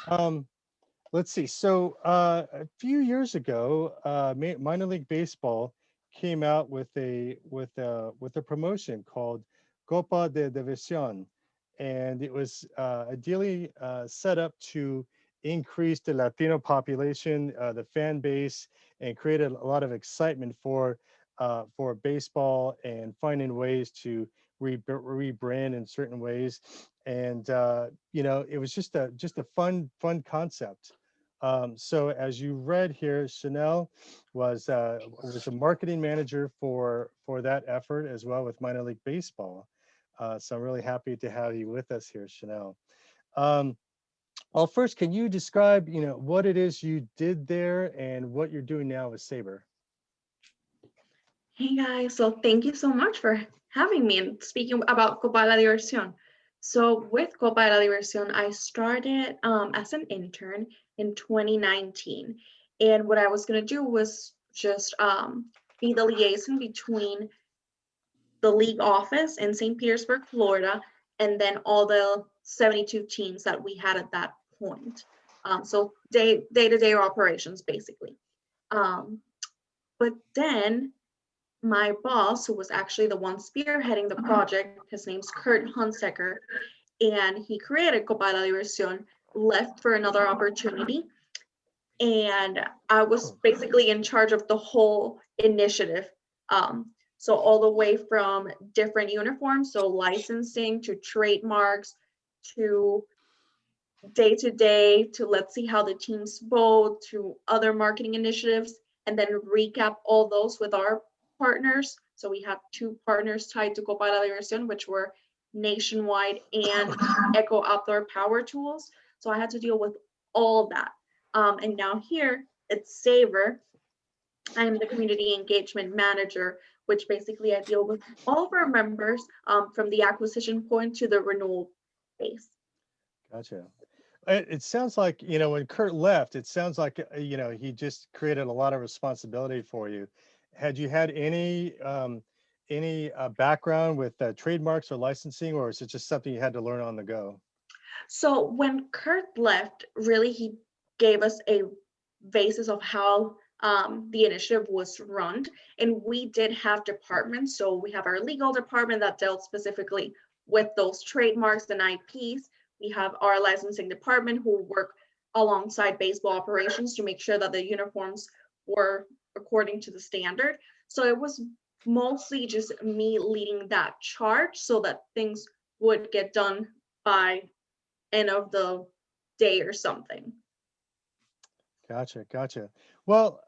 Um, let's see. So a few years ago, minor league baseball came out with a promotion called Copa de Diversión, and it was ideally set up to increase the Latino population, the fan base, and created a lot of excitement for baseball and finding ways to rebrand in certain ways. And it was just a fun concept. So as you read here, Chanel was a marketing manager for that effort as well with minor league baseball. So I'm really happy to have you with us here, Chanel. Um, well, first, can you describe, what it is you did there and what you're doing now with SABR? Hey guys, so thank you so much for having me and speaking about Copa de la Diversión. So with Copa de la Diversión, I started as an intern in 2019. And what I was going to do was just be the liaison between the league office in St. Petersburg, Florida, and then all the 72 teams that we had at that point. So day-to-day operations, basically. Um, but then my boss, who was actually the one spearheading the project, his name's Kurt Hunsaker, and he created Copa de la Diversión, left for another opportunity. And I was basically in charge of the whole initiative. So all the way from different uniforms, so licensing to trademarks to day to day to let's see how the teams vote to other marketing initiatives and then recap all those with our partners. So we have two partners tied to Copa de la Diversión, which were Nationwide and Eco Outdoor Power Tools. So I had to deal with all that. And now here at SABR, I'm the community engagement manager, which basically I deal with all of our members from the acquisition point to the renewal phase. Gotcha. It sounds like, when Kurt left, it sounds like, he just created a lot of responsibility for you. Had you had any background with trademarks or licensing, or is it just something you had to learn on the go? So when Kurt left, really he gave us a basis of how the initiative was run. And we did have departments. So we have our legal department that dealt specifically with those trademarks and IPs. We have our licensing department who work alongside baseball operations to make sure that the uniforms were according to the standard. So it was mostly just me leading that charge so that things would get done by end of the day or something. Gotcha. Well,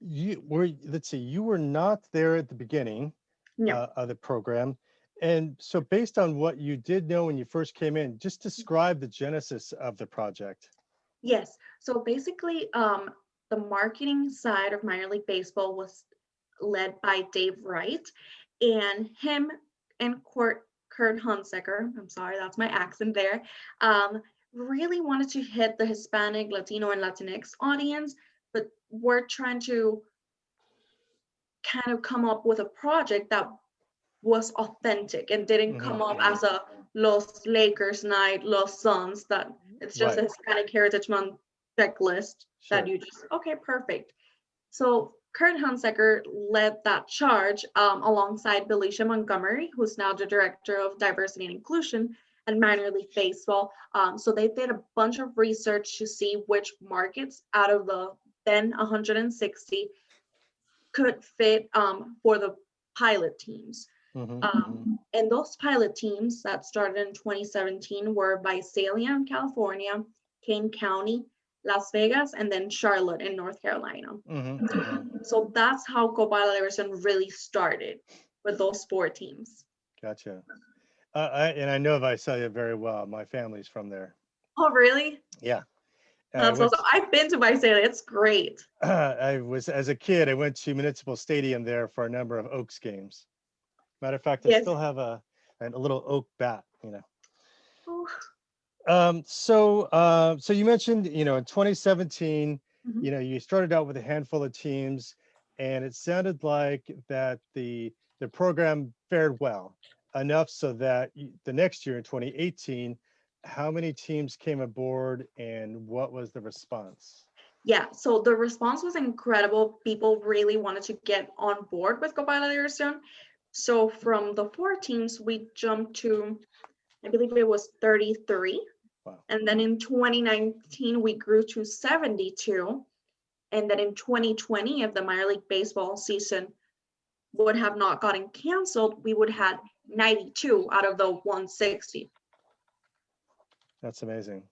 let's see, you were not there at the beginning No. of the program. And so based on what you did know when you first came in, just describe the genesis of the project. Yes. So basically, the marketing side of minor league baseball was led by Dave Wright, and him and Kurt Hunsaker, I'm sorry, that's my accent there, really wanted to hit the Hispanic, Latino, and Latinx audience, but we're trying to kind of come up with a project that was authentic and didn't come up as a Los Lakers night, Los Suns, that it's just a Right. Hispanic Heritage Month checklist that Sure. you just, okay, perfect. So Kurt Hunsaker led that charge alongside Belisha Montgomery, who's now the director of diversity and inclusion and minor league baseball. So they did a bunch of research to see which markets out of the then 160 could fit for the pilot teams. And those pilot teams that started in 2017 were Visalia in California, Kane County, Las Vegas, and then Charlotte in North Carolina. So that's how Copa de la Diversión really started with those 4 teams. Gotcha. And I know Visalia very well. My family's from there. Oh, really? Yeah. That's awesome. I've been to Visalia. It's great. I was, as a kid, I went to Municipal Stadium there for a number of Oaks games. Matter of fact, I Yes. still have a little oak bat, Oh. So you mentioned, in 2017, Mhm. you started out with a handful of teams, and it sounded like that the program fared well enough so that the next year in 2018, how many teams came aboard and what was the response? Yeah, so the response was incredible. People really wanted to get on board with Copa de la Diversión. So from the 4 teams, we jumped to, I believe it was 33. Wow. And then in 2019, we grew to 72. And then in 2020, if the minor league baseball season would have not gotten canceled, we would have 92 out of the 160. That's amazing.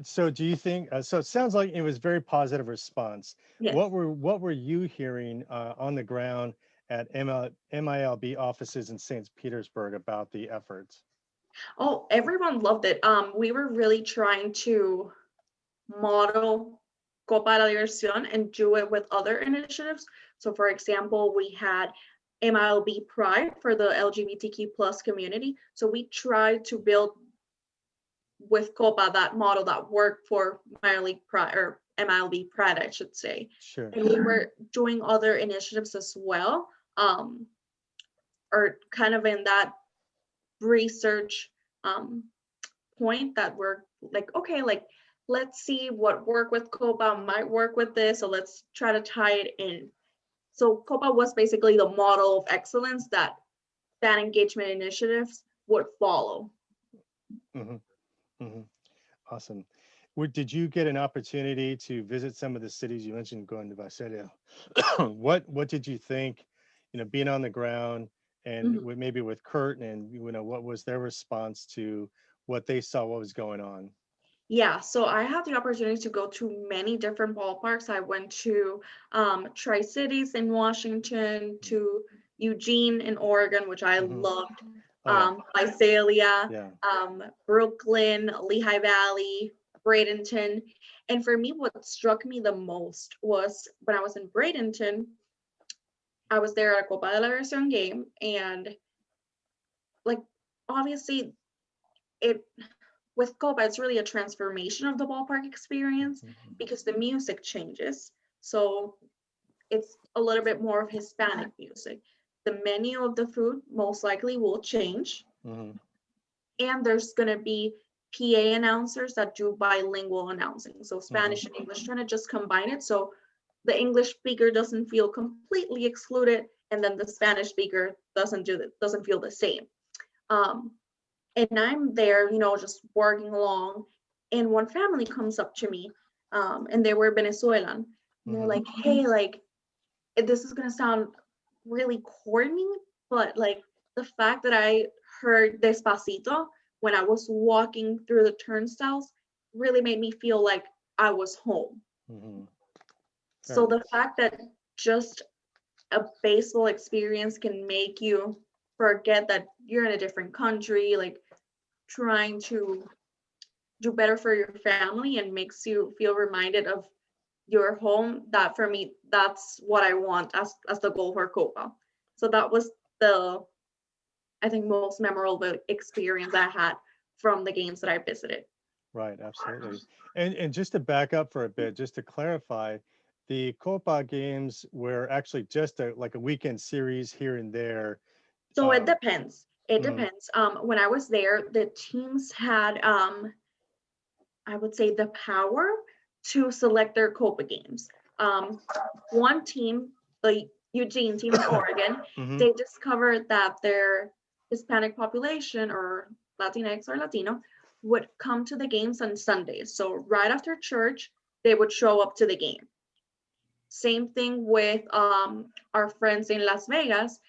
So do you think, so it sounds like it was very positive response. Yes. What were you hearing on the ground at MILB offices in St. Petersburg about the efforts? Oh, everyone loved it. We were really trying to model Copa de la Diversión and do it with other initiatives. So for example, we had MILB Pride for the LGBTQ plus community. So we tried to build with Copa that model that worked for minor league Pride or MILB Pride, I should say. Sure. And we were doing other initiatives as well, or kind of in that research point that we're like, okay, like let's see what work with Copa might work with this, so let's try to tie it in. So Copa was basically the model of excellence that fan engagement initiatives would follow. Mm-hmm. Mm-hmm. Awesome. Did you get an opportunity to visit some of the cities you mentioned going to Visalia? What did you think, being on the ground and maybe with Kurt and, what was their response to what they saw, what was going on? Yeah, so I had the opportunity to go to many different ballparks. I went to Tri-Cities in Washington, to Eugene in Oregon, which I loved, Visalia, Brooklyn, Lehigh Valley, Bradenton. And for me, what struck me the most was when I was in Bradenton, I was there at a Copa de la Diversión game, and like obviously with Copa, it's really a transformation of the ballpark experience because the music changes. So it's a little bit more of Hispanic music. The menu of the food most likely will change. And there's going to be PA announcers that do bilingual announcing. So Spanish and English, trying to just combine it so the English speaker doesn't feel completely excluded, and then the Spanish speaker doesn't feel the same. And I'm there, just working along. And one family comes up to me, and they were Venezuelan. And they're like, hey, like, this is going to sound really corny, but like the fact that I heard Despacito when I was walking through the turnstiles really made me feel like I was home. So the fact that just a baseball experience can make you forget that you're in a different country, like trying to do better for your family, and makes you feel reminded of your home, that for me, that's what I want as the goal for Copa. So that was the, I think, most memorable experience I had from the games that I visited. Right, absolutely. And just to back up for a bit, just to clarify, the Copa games were actually just like a weekend series here and there. So it depends. It depends. When I was there, the teams had, I would say, the power to select their Copa games. One team, the Eugene team in Oregon, they discovered that their Hispanic population, or Latinx or Latino, would come to the games on Sundays. So right after church, they would show up to the game. Same thing with our friends in Las Vegas.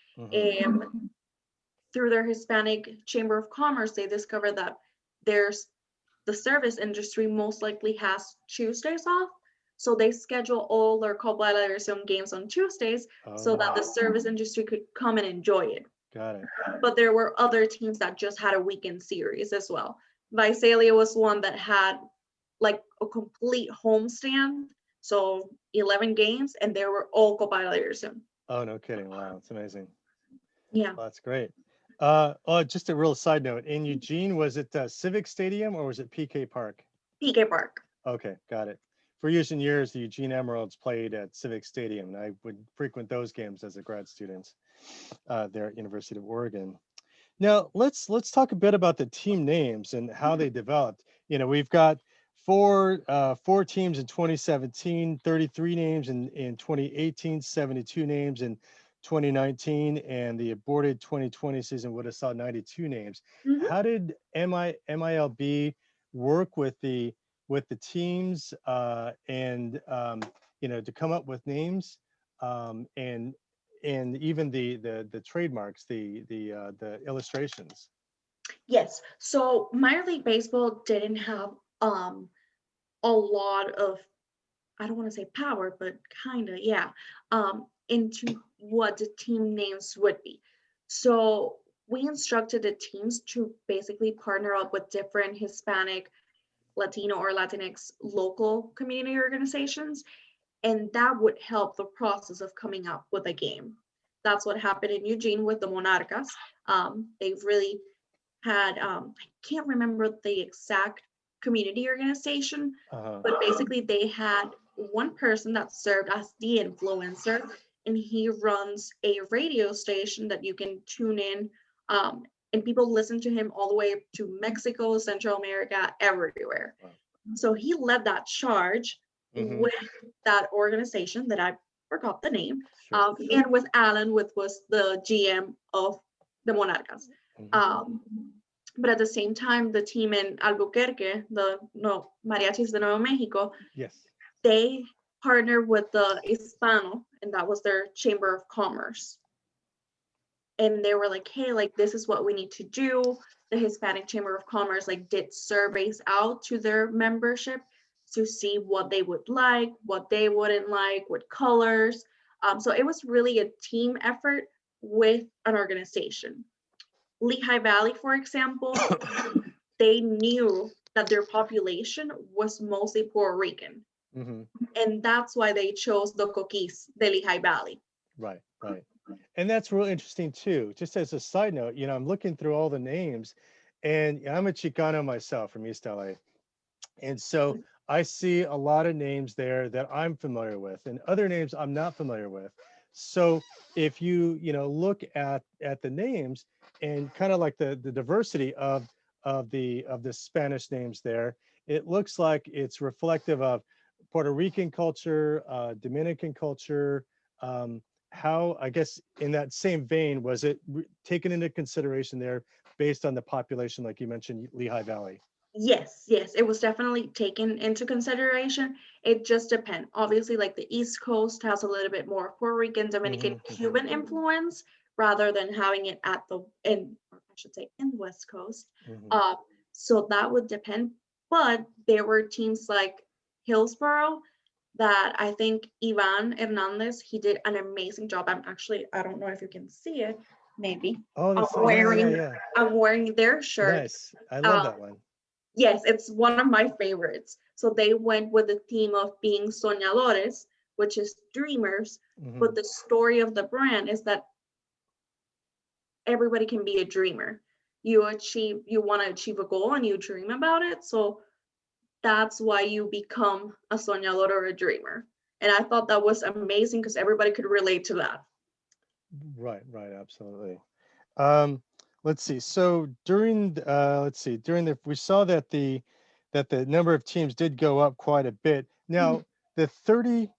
Through their Hispanic Chamber of Commerce, they discovered that the service industry most likely has Tuesdays off. So they schedule all their Copa de la Diversión games on Tuesdays so that the service industry could come and enjoy it. Got it. But there were other teams that just had a weekend series as well. Visalia was one that had like a complete homestand. So 11 games, and they were all Copa de la Diversión. Oh, no kidding. Wow, it's amazing. Yeah. Well, that's great. Just a real side note. In Eugene, was it Civic Stadium or was it PK Park? PK Park. Okay, got it. For years and years, the Eugene Emeralds played at Civic Stadium, and I would frequent those games as a grad student there at University of Oregon. Now let's talk a bit about the team names and how they developed. We've got four teams in 2017, 33 names in 2018, 72 names in 2019, and the aborted 2020 season would have saw 92 names. Mhm. How did MILB work with the teams and to come up with names and even the trademarks, the illustrations. Yes. So minor league baseball didn't have a lot of, I don't want to say power, but kind of, yeah, into what the team names would be. So we instructed the teams to basically partner up with different Hispanic, Latino, or Latinx local community organizations, and that would help the process of coming up with a game. That's what happened in Eugene with the Monarcas. They've really had, I can't remember the exact community organization, Uh-huh. but basically they had one person that served as the influencer, and he runs a radio station that you can tune in, and people listen to him all the way to Mexico, Central America, everywhere. Wow. So he led that charge Mm-hmm. with that organization that I forgot the name, Sure. and with Alan, which was the GM of the Monarcas. Mm-hmm. Um, but at the same time, the team in Albuquerque, the no Mariachis de Nuevo Mexico, Yes. they partnered with the Hispano, and that was their Chamber of Commerce. And they were like, hey, like this is what we need to do. The Hispanic Chamber of Commerce like did surveys out to their membership to see what they would like, what they wouldn't like, what colors. So it was really a team effort with an organization. Lehigh Valley, for example, they knew that their population was mostly Puerto Rican. Mm-hmm. And that's why they chose the Coquis de Lehigh Valley. Right, right. And that's real interesting too. Just as a side note, I'm looking through all the names, and I'm a Chicano myself from East LA. And so I see a lot of names there that I'm familiar with, and other names I'm not familiar with. So if you look at the names and kind of like the diversity of the Spanish names there, it looks like it's reflective of Puerto Rican culture, Dominican culture. Um, how, I guess, in that same vein, was it taken into consideration there based on the population, like you mentioned, Lehigh Valley? Yes, yes, it was definitely taken into consideration. It just depends. Obviously, like the East Coast has a little bit more Puerto Rican, Dominican, Hmm. Hmm. Cuban influence rather than having it at the in, or I should say, in West Coast. Hmm. Uh, so that would depend. But there were teams like Hillsborough that I think Ivan Hernandez, he did an amazing job. I don't know if you can see it, maybe. Oh, I'm that's yeah, yeah, wearing, yeah. I'm wearing their shirt. Nice. I love Uh, that one. Yes, it's one of my favorites. So they went with the theme of being soñadores, which is dreamers. Hmm. But the story of the brand is that everybody can be a dreamer. You want to achieve a goal and you dream about it. So that's why you become a soñador or a dreamer. And I thought that was amazing because everybody could relate to that. Right, right, absolutely. Um, let's see. So during the we saw that the number of teams did go up quite a bit. Mhm, Now the 30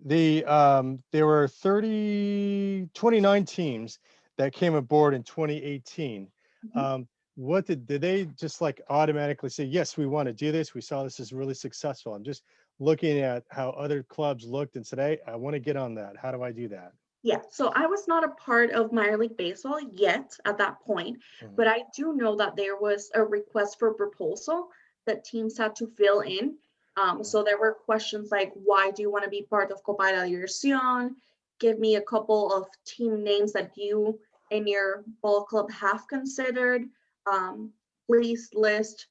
there were 29 teams that came aboard in 2018. mhm. Um, what did they just like automatically say, yes, we want to do this? We saw this is really successful. I'm just looking at how other clubs looked and said, hey, I want to get on that. How do I do that? Yeah, so I was not a part of minor league baseball yet at that point, Mhm. but I do know that there was a request for proposal that teams had to fill in. Mhm. So there were questions like, why do you want to be part of Copa de la Diversión? Give me a couple of team names that you and your ball club have considered. Um, Please list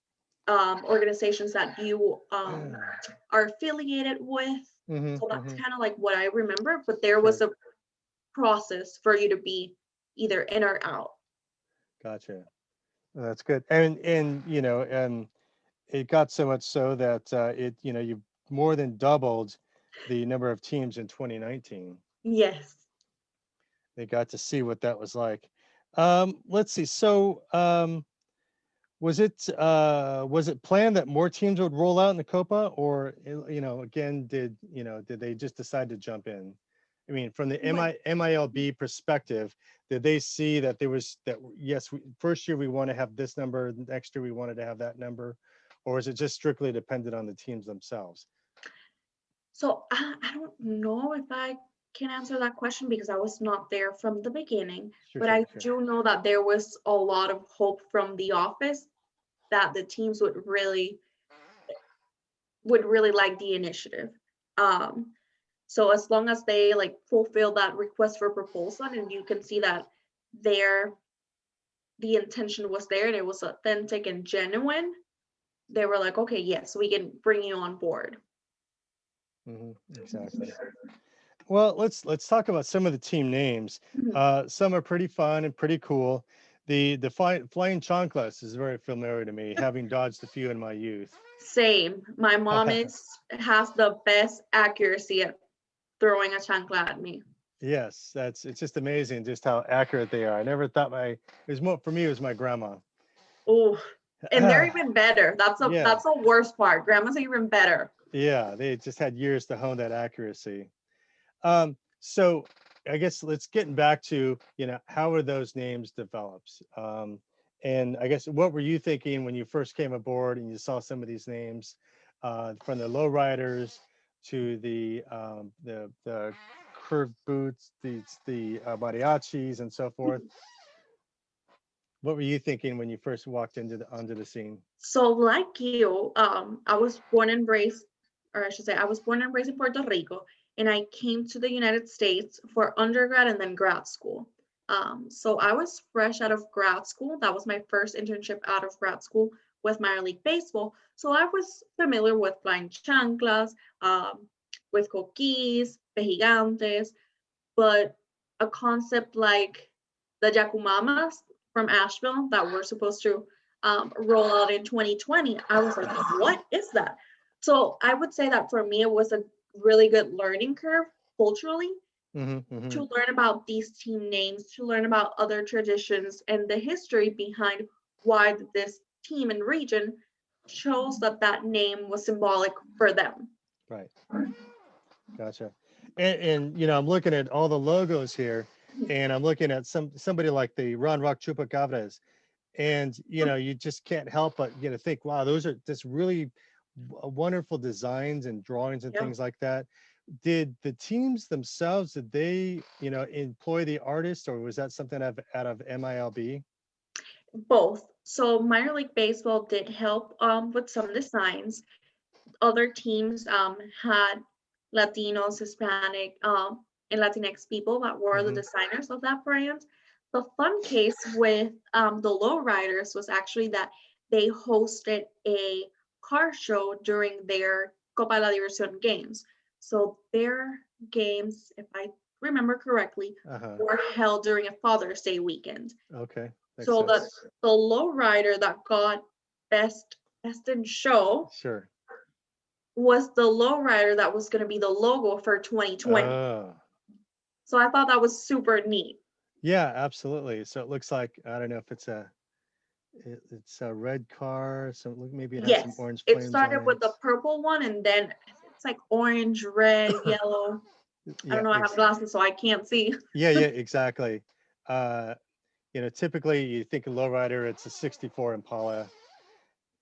organizations that you are affiliated with. Mhm. So that's Mhm. kind of like what I remember, but there was Sure. a process for you to be either in or out. Gotcha. That's good. And it got so much so that you more than doubled the number of teams in 2019. Yes. They got to see what that was like. Let's see. So, was it planned that more teams would roll out in the Copa, or again, did they just decide to jump in? I mean, from the What MILB perspective, did they see that there was that yes, first year we want to have this number, next year we wanted to have that number, or is it just strictly dependent on the teams themselves? So I don't know if I can answer that question because I was not there from the beginning, Sure, but sure, I sure. do know that there was a lot of hope from the office that the teams would really like the initiative. Um, so as long as they like fulfill that request for proposal and you can see that their the intention was there and it was authentic and genuine, they were like, okay, yes, we can bring you on board. Exactly. Well, let's talk about some of the team names. Mhm. Some are pretty fun and pretty cool. The flying chanclas is very familiar to me, having dodged a few in my youth. Same. My mom is has the best accuracy at throwing a chancla at me. Yes, it's just amazing just how accurate they are. I never thought it was more for me. It was my grandma. Oh, and they're even better. Yeah, That's the worst part. Grandma's even better. yeah, they just had years to hone that accuracy. So I guess let's getting back to, how are those names developed? And I guess what were you thinking when you first came aboard and you saw some of these names, from the lowriders to the curved boots, the mariachis and so forth? What were you thinking when you first walked onto the scene? So like you, I was born and raised, or I should say, I was born and raised in Puerto Rico, and I came to the United States for undergrad and then grad school. So I was fresh out of grad school. That was my first internship out of grad school with minor league baseball. So I was familiar with flying chanclas, with coquis, pejigantes, but a concept like the Yakumamas from Asheville that were supposed to roll out in 2020, I was like, what is that? So I would say that for me, it was a really good learning curve culturally to Hmm. learn about these team names, to learn about other traditions and the history behind why this team and region chose that that name was symbolic for them. Right. Gotcha. And I'm looking at all the logos here, and I'm looking at somebody like the Ron Rock Chupacabras, and you just can't help but think, wow, those are just really wonderful designs and drawings and Yeah. things like that. Did the teams themselves, did they employ the artist, or was that something out of MILB? Both. So minor league baseball did help with some designs. Other teams had Latinos, Hispanic, and Latinx people that were the Hmm. designers of that brand. The fun case with the lowriders was actually that they hosted a car show during their Copa la Diversión games. So their games, if I remember correctly, Uh-huh. were held during a Father's Day weekend. Okay, makes So the sense. the lowrider that got best in show Sure. was the lowrider that was going to be the logo for 2020. Oh, So I thought that was super neat. yeah, absolutely. So it looks like, I don't know if it's a red car, so maybe it has some Yes, orange it flames on started with it. the purple one and then it's like orange, red, yellow. I don't Yeah, know, I have glasses so I can't see. yeah, exactly. Uh, typically you think of lowrider, it's a 64 Impala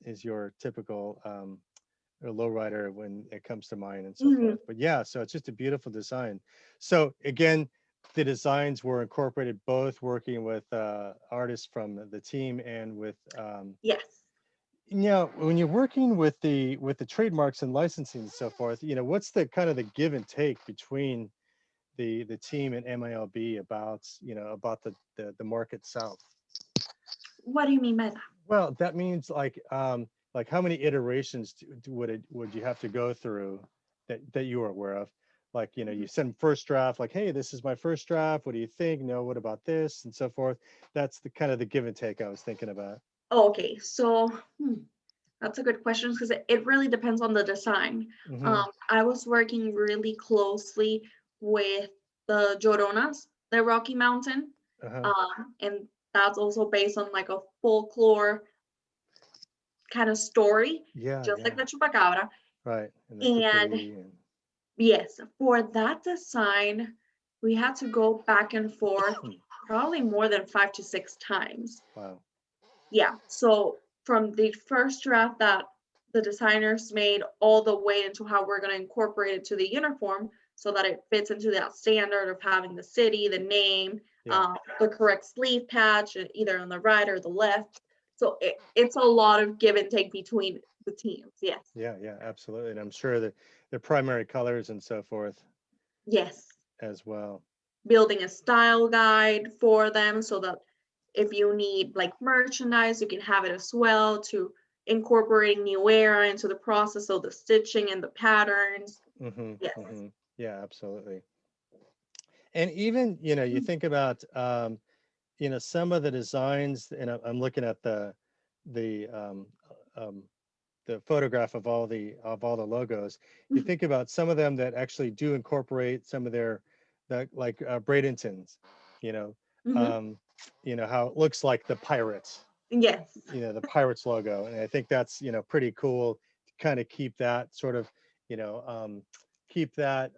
is your typical or lowrider when it comes to mine and so Mhm. forth. But yeah, so it's just a beautiful design. So again, the designs were incorporated both working with artists from the team and with Yes. when you're working with the trademarks and licensing and so forth, what's the kind of the give and take between the team and MILB about the market itself? What do you mean by that? Well, that means like how many iterations would you have to go through that you are aware of? Like, you send first draft, like, hey, this is my first draft. What do you think? No, what about this? And so forth. That's the kind of the give and take I was thinking about. Oh, okay, so that's a good question because it really depends on the design. Hmm. I was working really closely with the Lloronas, the Rocky Mountain, Uh-huh. and that's also based on like a folklore kind of story, Yeah, just like yeah. the chupacabra. Right. And the And cookery and yes, for that design, we had to go back and forth probably more than 5 to 6 times. wow. Yeah, so from the first draft that the designers made all the way into how we're going to incorporate it to the uniform so that it fits into that standard of having the city, the name, Yeah. the correct sleeve patch, either on the right or the left. So it's a lot of give and take between the teams. Yes. Yeah, yeah, absolutely. And I'm sure that the primary colors and so forth Yes. as well. Building a style guide for them so that if you need like merchandise, you can have it as well, to incorporating new era into the process of the stitching and the patterns. Hmm. Yes. Hmm. Yeah, absolutely. And even, you Mm. think about, some of the designs, and I'm looking at the um, the photograph of all the logos. You Mhm. think about some of them that actually do incorporate some of their, that like Bradenton's, you know, Mhm. um, how it looks like the pirates, Yes. the pirates logo, and I think that's pretty cool to kind of keep that sort of, you know, um, keep that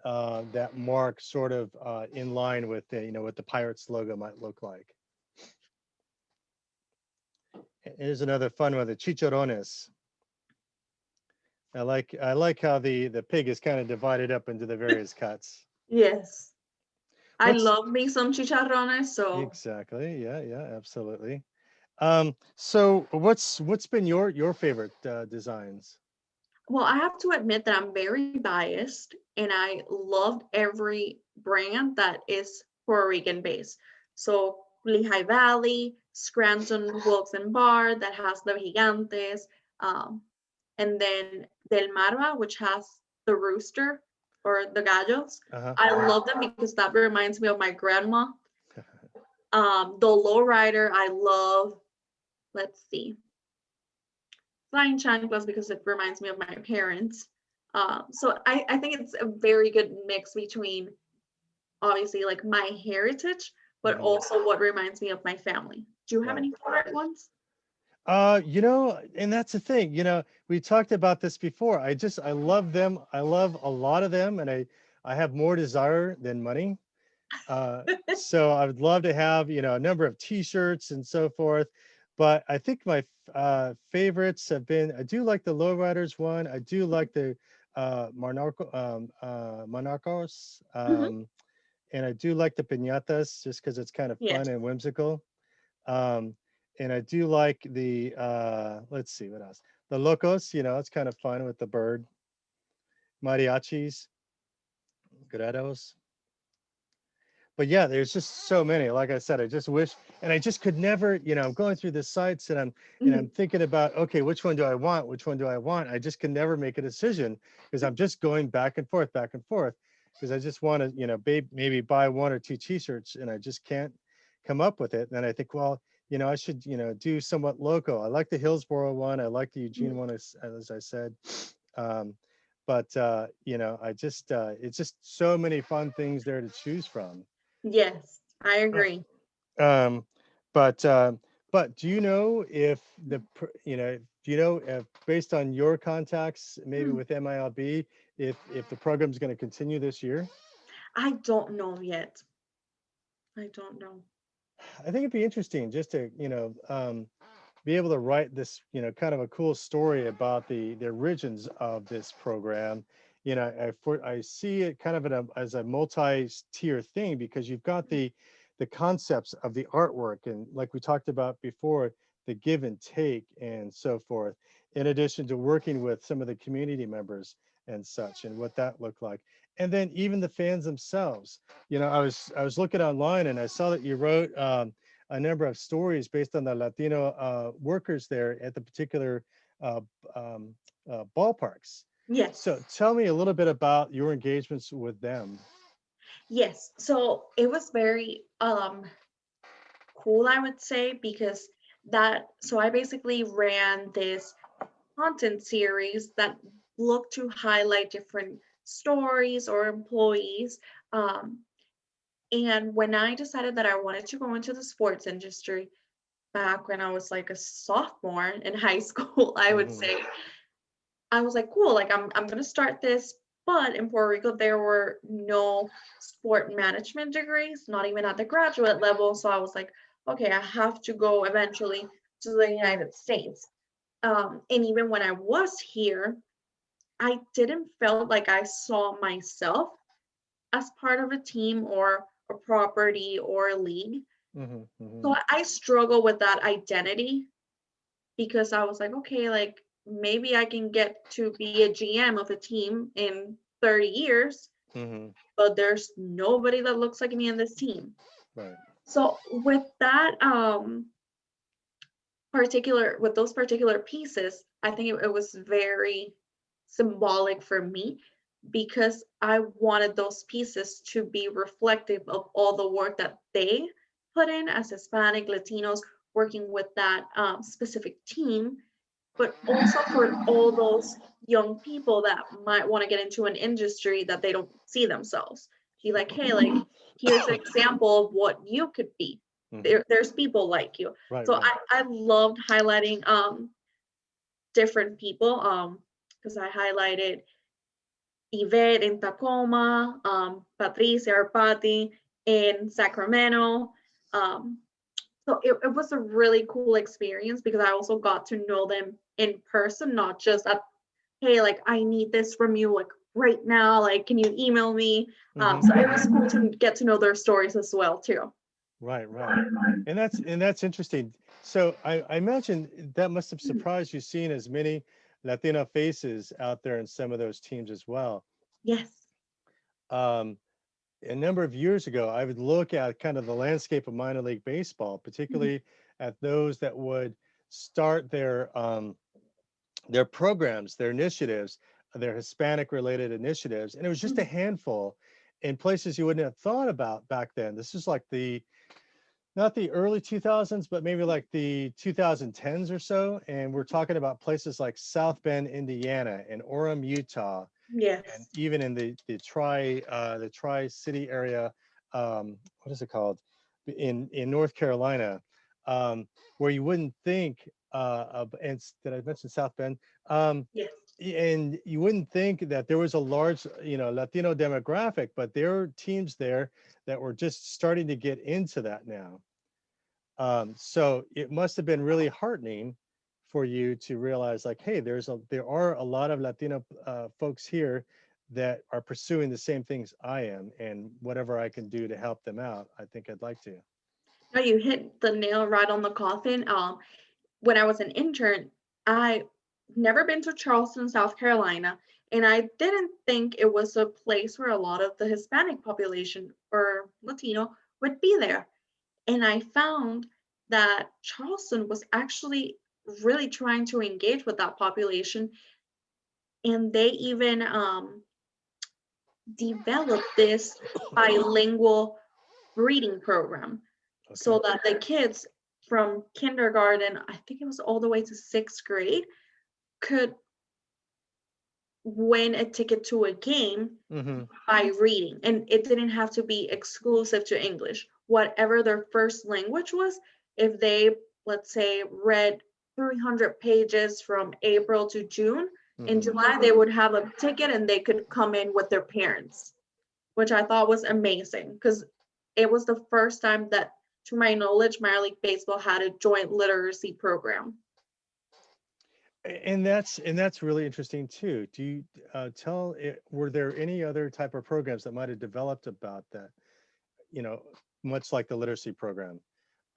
mark sort of in line with the, what the pirates logo might look like. Here's another fun one, the chicharrones. I like how the pig is kind of divided up into the various cuts. Yes. I What's love me some chicharrones, so exactly? Yeah, yeah, absolutely. So what's been your favorite designs? well, I have to admit that I'm very biased and I loved every brand that is Puerto Rican based. So Lehigh Valley, Scranton Wilkes and Bar that has the gigantes, um, and then Del Marva, which has the rooster or the gallos. Uh-huh. I love them because that reminds me of my grandma. The lowrider, I love. Let's see, flying chanclas because it reminds me of my parents. So I think it's a very good mix between obviously like my heritage, but Hmm. also what reminds me of my family. Do you have Right. any favorite ones? And that's the thing, we talked about this before. I love them. I love a lot of them, and I have more desire than money. So I would love to have, a number of t-shirts and so forth. But I think my favorites have been, I do like the Lowriders one. I do like the Monarcos. Hmm. And I do like the piñatas just because it's kind of Yes. fun and whimsical. Um, and I do like the, let's see, what else? The Locos, it's kind of fun with the bird. Mariachis, Grados. But yeah, there's just so many. Like I said, I just wish, and I just could never, I'm going through the sites and I'm Hmm. thinking about, okay, which one do I want? Which one do I want? I just can never make a decision because I'm just going back and forth, because I just want to, maybe buy one or two t-shirts, and I just can't come up with it. And then I think, well, I should, do somewhat local. I like the Hillsborough one. I like the Eugene one, as I said. Um, but it's just so many fun things there to choose from. Yes, I Uh, agree. Um, but do you know if do you know if, based on your contacts, maybe Hmm. with MILB, if the program is going to continue this year? I don't know yet. I don't know. I think it'd be interesting just to be able to write this kind of a cool story about the origins of this program. I see it kind of as a multi-tier thing, because you've got the concepts of the artwork, and like we talked about before, the give and take and so forth, in addition to working with some of the community members and such, and what that looked like. And then even the fans themselves. I was looking online, and I saw that you wrote a number of stories based on the Latino workers there at the particular uh, um, ballparks. So Yes. tell me a little bit about your engagements with them. Yes. So it was very cool, I would say, because I basically ran this content series that looked to highlight different stories or employees. Um, and when I decided that I wanted to go into the sports industry, back when I was like a sophomore in high school, I would Hmm. say. I was like, cool, like I'm gonna start this. But in Puerto Rico, there were no sport management degrees, not even at the graduate level. So I was like, okay, I have to go eventually to the United States. And even when I was here, I didn't feel like I saw myself as part of a team or a property or a league. Hmm. Hmm. So I struggle with that identity because I was like, okay, like maybe I can get to be a GM of a team in 30 years, Hmm. but there's nobody that looks like me in this team. Right. So with that with those particular pieces, I think it was very symbolic for me because I wanted those pieces to be reflective of all the work that they put in as Hispanic Latinos working with that specific team, but also for all those young people that might want to get into an industry that they don't see themselves. Be like, hey, like here's an example of what you could be. Hmm. There's people like you. Right, So right. I loved highlighting different people because I highlighted Yvette in Tacoma, Patricia or Patty in Sacramento. Um, so it was a really cool experience because I also got to know them in person, not just at, hey, like I need this from you like right now, like can you email me? Hmm. So it was cool to get to know their stories as well too. Right, right. And that's interesting. So I imagine that must have Mm, surprised you seeing as many Latino faces out there in some of those teams as well. yes. Um, a number of years ago, I would look at kind of the landscape of minor league baseball, Mhm, particularly at those that would start their programs, their initiatives, their Hispanic related initiatives, and it was just a mhm, handful in places you wouldn't have thought about back then. This is like the not the early 2000s, but maybe like the 2010s or so. And we're talking about places like South Bend, Indiana, and Orem, Utah, and yes. even in the Tri City area. What is it called? In North Carolina, where you wouldn't think. And did I mention South Bend? Um, Yes. and you wouldn't think that there was a large, Latino demographic, but there are teams there that were just starting to get into that now. So it must have been really heartening for you to realize, like, hey, there are a lot of Latino folks here that are pursuing the same things I am, and whatever I can do to help them out, I think I'd like to. No, you hit the nail right on the coffin. When I was an intern, I never been to Charleston, South Carolina, and I didn't think it was a place where a lot of the Hispanic population or Latino would be there. And I found that Charleston was actually really trying to engage with that population, and they even developed this bilingual reading program Okay. so that the kids from kindergarten, I think it was all the way to sixth grade, could win a ticket to a game Mm-hmm. by reading. And it didn't have to be exclusive to English. Whatever their first language was, if they, let's say, read 300 pages from April to June, in Mm-hmm. July, they would have a ticket and they could come in with their parents, which I thought was amazing because it was the first time that, to my knowledge, minor league baseball had a joint literacy program. And that's really interesting too. Do you were there any other type of programs that might have developed about that? You know, much like the literacy program.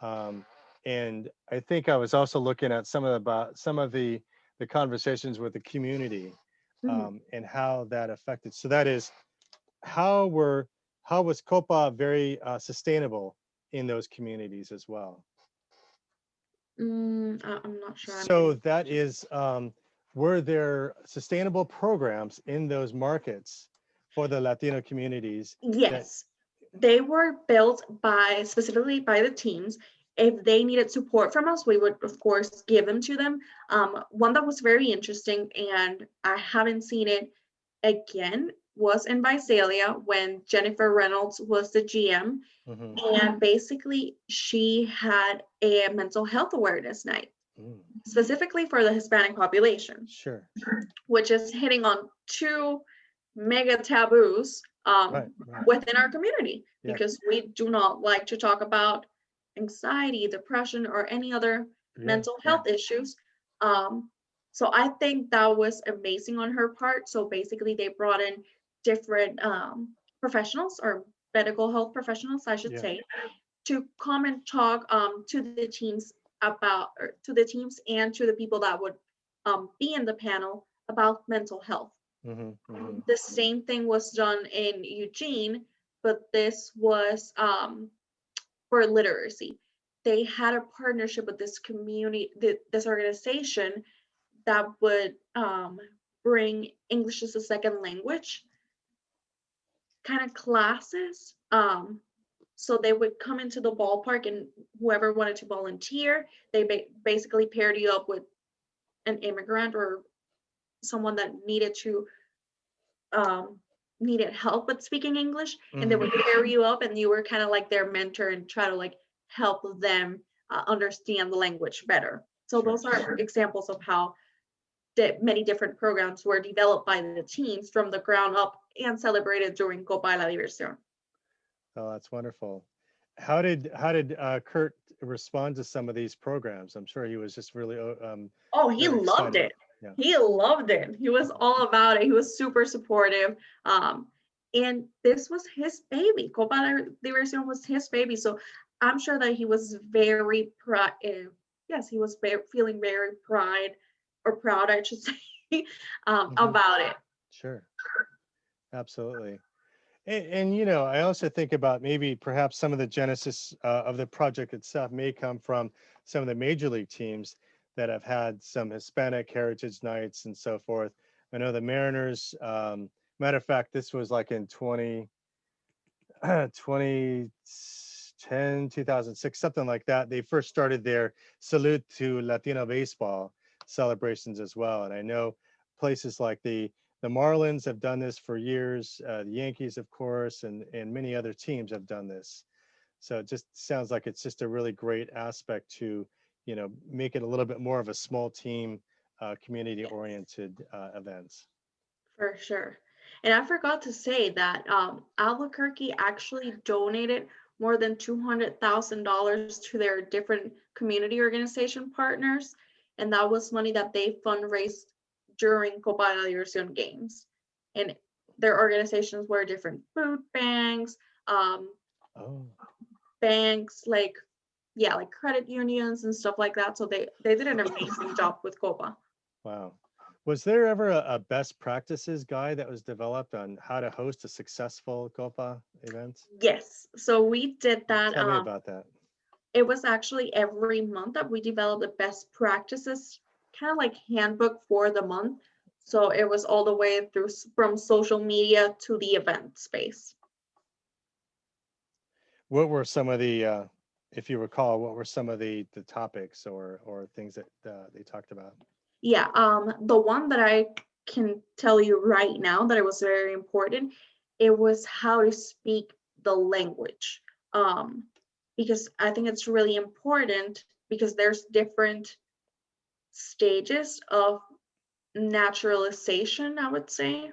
Um, and I think I was also looking at some of the conversations with the community, Mhm. and how that affected. So that is how were how was Copa very sustainable in those communities as well. I'm not sure. I'm So that is, were there sustainable programs in those markets for the Latino communities that? Yes, they were built by specifically by the teams. If they needed support from us, we would of course give them to them. One that was very interesting, and I haven't seen it again was in Visalia when Jennifer Reynolds was the GM. Mm-hmm. And basically, she had a mental health awareness night, specifically for the Hispanic population, Sure. which is hitting on two mega taboos Right. within our community, Yeah. because we do not like to talk about anxiety, depression, or any other mental health issues. Um, so I think that was amazing on her part. So basically, they brought in different professionals, or medical health professionals, I should say, to come and talk to the teams about, or to the teams and to the people that would be in the panel about mental health. The same thing was done in Eugene, but this was for literacy. They had a partnership with this community, this organization that would bring English as a second language kind of classes. So they would come into the ballpark, and whoever wanted to volunteer, they basically paired you up with an immigrant or someone that um, needed help with speaking English, and they would pair you up, and you were kind of like their mentor and try to like help them understand the language better. So those are examples of how many different programs were developed by the teams from the ground up and celebrated during Copa de la Diversión. Oh, that's wonderful. How did Kurt respond to some of these programs? I'm sure he was just really Oh, he very loved excited. it. Yeah. He loved it. He was all about it. He was super supportive. And this was his baby. Copa de Diversión was his baby. So I'm sure that he was very proud. Yes, he was feeling very proud, I should say, about it. Sure. Absolutely. And you know, I also think about maybe perhaps some of the genesis of the project itself may come from some of the major league teams that have had some Hispanic heritage nights and so forth. I know the Mariners, matter of fact, this was like in 2010, 2006, something like that. They first started their Salute to Latino Baseball celebrations as well. And I know places like the Marlins have done this for years. The Yankees, of course, and many other teams have done this. So it just sounds like it's just a really great aspect to, you know, make it a little bit more of a small team, community-oriented events. For sure. And I forgot to say that Albuquerque actually donated more than $200,000 to their different community organization partners. And that was money that they fundraised during Copa de la Diversión games. And their organizations were different food banks, Oh, banks, like credit unions and stuff like that. So they did an amazing job with Copa. wow. Was there ever a best practices guide that was developed on how to host a successful Copa event? Yes. So we did that. Tell me about that. It was actually every month that we developed the best practices, kind of like handbook for the month. So it was all the way through from social media to the event space. What were some of the, if you recall, what were some of the topics or things that they talked about? Yeah, the one that I can tell you right now that it was very important, it was how to speak the language. Because I think it's really important, because there's different stages of naturalization, I would say,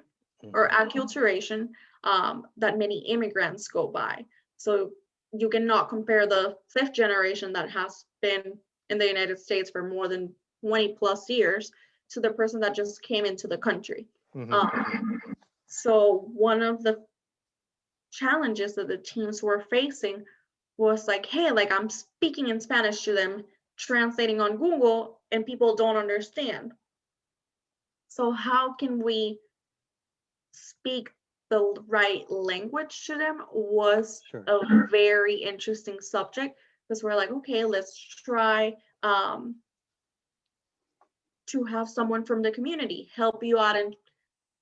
or acculturation, that many immigrants go by. So you cannot compare the fifth generation that has been in the United States for more than 20 plus years to the person that just came into the country. So one of the challenges that the teams were facing was like, hey, like I'm speaking in Spanish to them, translating on Google, and people don't understand. So how can we speak the right language to them was a very interesting subject, because we're like, okay, let's try to have someone from the community help you out and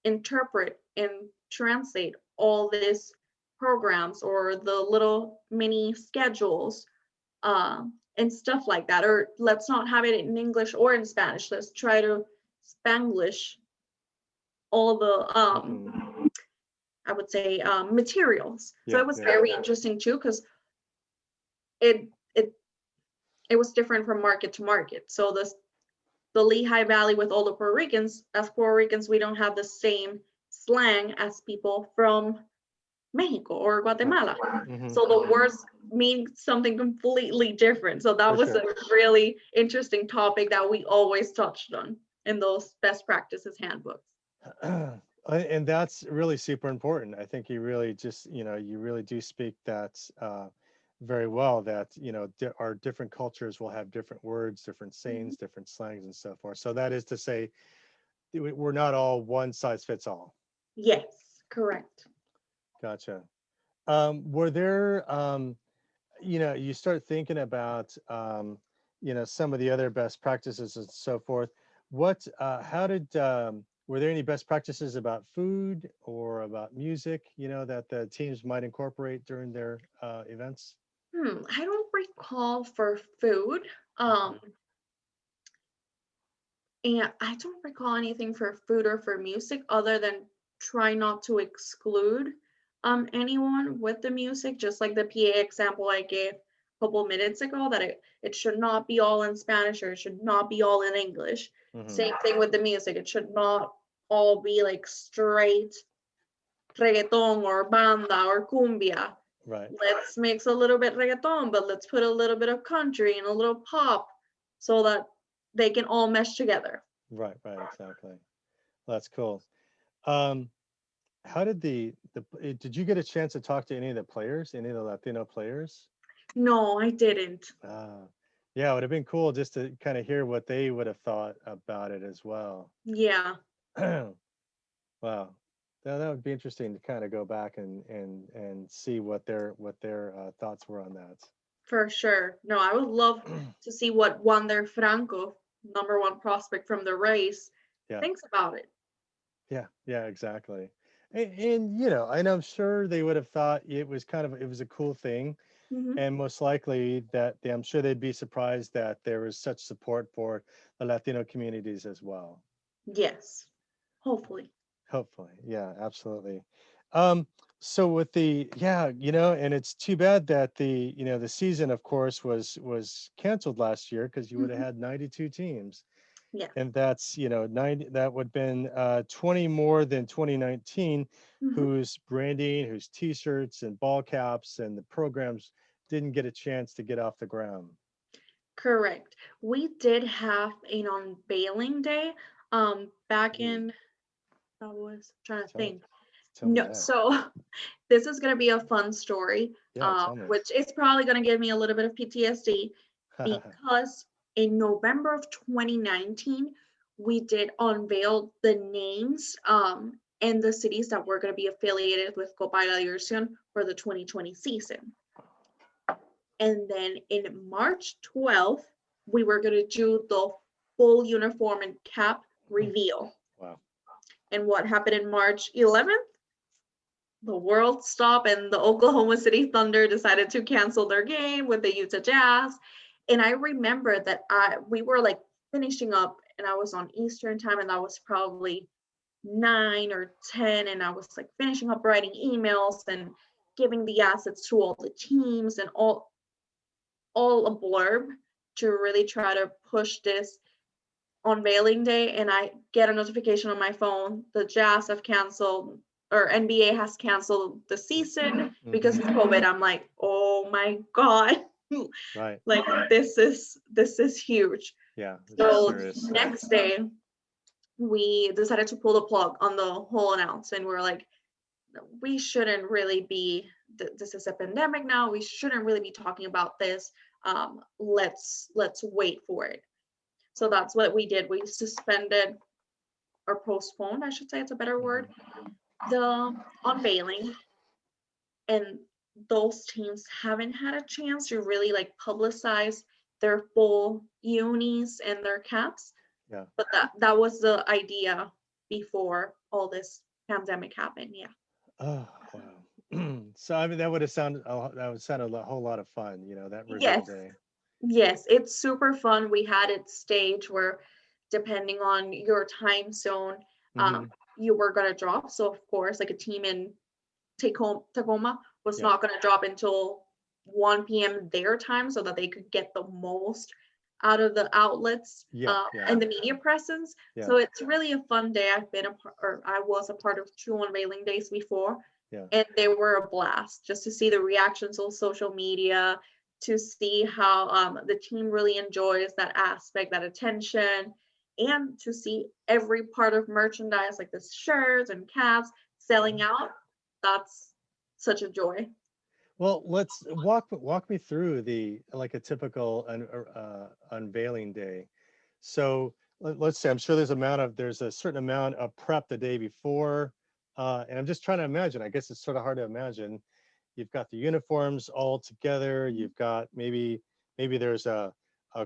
interpret and translate all these programs or the little mini schedules and stuff like that. Or let's not have it in English or in Spanish. Let's try to Spanglish all the Mhm. I would say materials. So Yeah, it was yeah, very interesting too, because it it it was different from market to market. So the Lehigh Valley with all the Puerto Ricans, as Puerto Ricans, we don't have the same slang as people from Mexico or right. Guatemala. Hmm. So the words mean something completely different. So that For was sure. a really interesting topic that we always touched on in those best practices handbooks. And that's really super important. I think you really just, you really do speak that very well, that, our different cultures will have different words, different Mhm. sayings, different slangs and so forth. So that is to say, we're not all one size fits all. Yes, correct. Gotcha. Were there, you start thinking about, some of the other best practices and so forth. How did, were there any best practices about food or about music, that the teams might incorporate during their events? I don't recall for food. Um, Okay. and I don't recall anything for food or for music other than try not to exclude anyone with the music, just like the PA example I gave a couple minutes ago, that it should not be all in Spanish or it should not be all in English. Hmm. Same thing with the music. It should not all be like straight reggaeton or banda or cumbia. Right, Let's mix a little bit reggaeton, but let's put a little bit of country and a little pop so that they can all mesh together. right, exactly. That's cool. Um, how did did you get a chance to talk to any of the players, any of the Latino players? No, I didn't. Ah, yeah, it would have been cool just to kind of hear what they would have thought about it as well. Yeah, Wow. That would be interesting to kind of go back and see what their thoughts were on that. for sure. No, I would love to see what Wander Franco, number one prospect from the race, Yeah, thinks about it. yeah, exactly. And and I'm sure they would have thought it was a cool thing, Hmm. and most likely I'm sure they'd be surprised that there was such support for the Latino communities as well. Yes, hopefully. Hopefully. Yeah, absolutely. Um, so with and it's too bad that the season, of course, was canceled last year because you would have Hmm. had 92 teams. Yeah. And that's, 90, that would have been 20 more than 2019, Hmm. whose branding, whose t-shirts and ball caps and the programs didn't get a chance to get off the ground. Correct. We did have an unveiling day back Ooh, in, I was trying to tell think. tell me No, that. so this is gonna be a fun story, Yeah, tell me. which is probably gonna give me a little bit of PTSD because in November of 2019, we did unveil the names and the cities that were gonna be affiliated with Copa de la Diversión for the 2020 season. And then in March 12th, we were gonna do the full uniform and cap reveal. Wow. And what happened in March 11th? The world stopped and the Oklahoma City Thunder decided to cancel their game with the Utah Jazz. And I remember that we were like finishing up and I was on Eastern time and that was probably 9 or 10 and I was like finishing up writing emails and giving the assets to all the teams and all a blurb to really try to push this unveiling day, and I get a notification on my phone the Jazz have canceled or NBA has canceled the season because Mm-hmm. of COVID. I'm like, oh my God. Right. Like this is huge. Yeah, this is So serious stuff. next day we decided to pull the plug on the whole announcement. We're like, we shouldn't really be this is a pandemic now. We shouldn't really be talking about this. Let's wait for it. So that's what we did. We suspended or postponed, I should say it's a better word, Hmm. the unveiling. And those teams haven't had a chance to really like publicize their full unis and their caps. Yeah. But that was the idea before all this pandemic happened. Yeah. Oh, wow. So I mean, that would sound a whole lot of fun, that reveal Yes. day. Yes, it's super fun. We had it staged where depending on your time zone, Hmm. you were going to drop. So of course, like a team in Tacoma was Yeah. not going to drop until 1 p.m. their time so that they could get the most out of the outlets Yeah. and the media presence. Yeah. So it's really a fun day. I was a part of 2 unveiling days before, Yeah. and they were a blast just to see the reactions on social media, to see how the team really enjoys that aspect, that attention, and to see every part of merchandise like the shirts and caps selling out. That's such a joy. Well, let's walk me through like a typical unveiling day. So let's say I'm sure there's a certain amount of prep the day before, and I'm just trying to imagine. I guess it's sort of hard to imagine. You've got the uniforms all together. You've got maybe there's a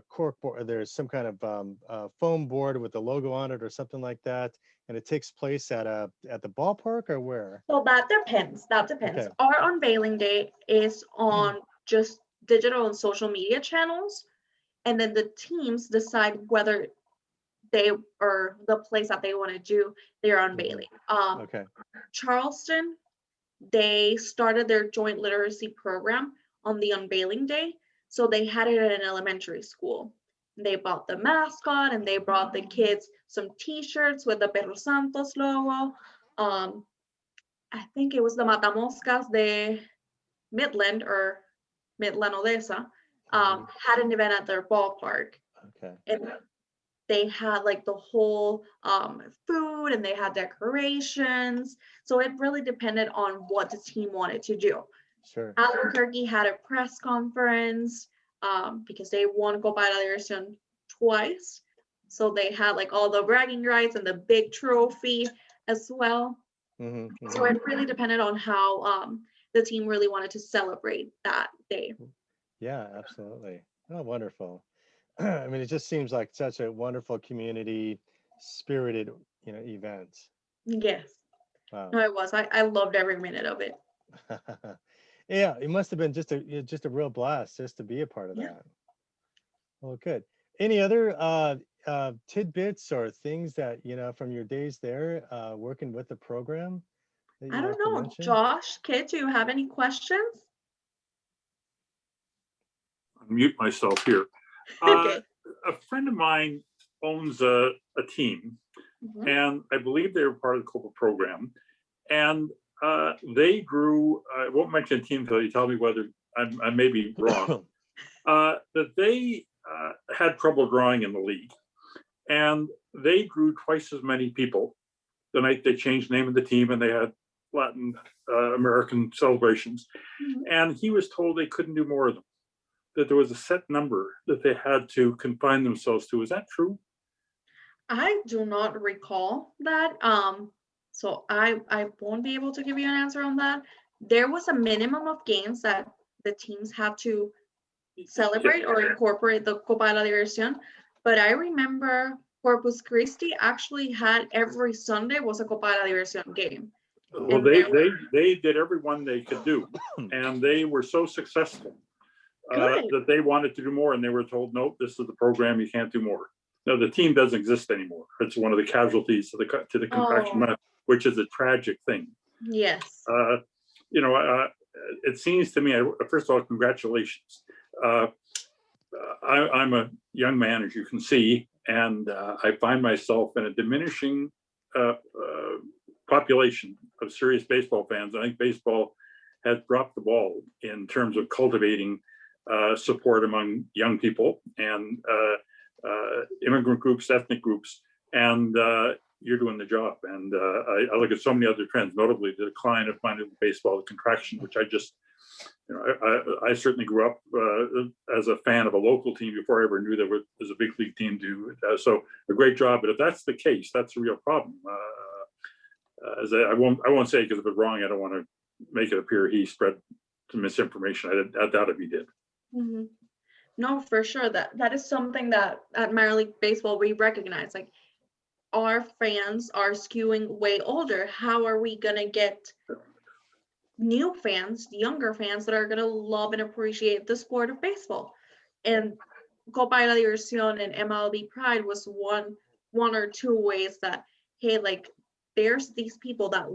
cork board. There's some kind of foam board with the logo on it or something like that, and it takes place at the ballpark or where? So that depends. That depends. Okay. Our unveiling day is on just digital and social media channels, and then the teams decide whether they or the place that they want to do their unveiling. Okay. Charleston, they started their joint literacy program on the unveiling day, so they had it at an elementary school. They bought the mascot and they brought the kids some T-shirts with the Perro Santos logo. Um, I think it was the Matamoscas de Midland or Midland Odessa, had an event at their ballpark. Okay. And they had like the whole food and they had decorations. So it really depended on what the team wanted to do. Sure. Albuquerque had a press conference because they won Copa de la Diversión twice. So they had like all the bragging rights and the big trophy as well. So it really depended on how the team really wanted to celebrate that day. Yeah, absolutely. Oh, wonderful. I mean, it just seems like such a wonderful community spirited, event. Yes, Wow. no, it was. I loved every minute of it. Yeah, it must have been just a real blast just to be a part of Yeah. that. Well, good. Any other tidbits or things that, from your days there working with the program that I you'd don't like to know. mention? Josh, Kit, do you have any questions? Mute myself here. Okay. A friend of mine owns a team, Mhm. and I believe they were part of the Copa program. And they grew, I won't mention team until you tell me whether I may be wrong, that they had trouble drawing in the league. And they grew twice as many people the night they changed the name of the team and they had Latin American celebrations. Mhm. And he was told they couldn't do more of them, that there was a set number that they had to confine themselves to. Is that true? I do not recall that. So I won't be able to give you an answer on that. There was a minimum of games that the teams had to celebrate or incorporate the Copa de la Diversión. But I remember Corpus Christi actually had every Sunday was a Copa de la Diversión game. Well, they did every one they could do, and they were so successful that they wanted to do more, and they were told, nope, this is the program, you can't do more. No, the team doesn't exist anymore. It's one of the casualties to the contraction, which is a tragic thing. Yes. It seems to me, first of all, congratulations. I'm a young man, as you can see, and I find myself in a diminishing population of serious baseball fans. I think baseball has dropped the ball in terms of cultivating support among young people and immigrant groups, ethnic groups, and you're doing the job. And I look at so many other trends, notably the decline of minor league baseball, the contraction, which I certainly grew up as a fan of a local team before I ever knew there was a big league team to. So a great job. But if that's the case, that's a real problem. I won't say it because if it's wrong, I don't want to make it appear he spread some misinformation. I doubt if he did. Mm-hmm. No, for sure. That is something that at minor league baseball we recognize. Like, our fans are skewing way older. How are we gonna get new fans, younger fans that are gonna love and appreciate the sport of baseball? And Copa de la Diversión and MLB Pride was one or two ways that, hey, like, there's these people that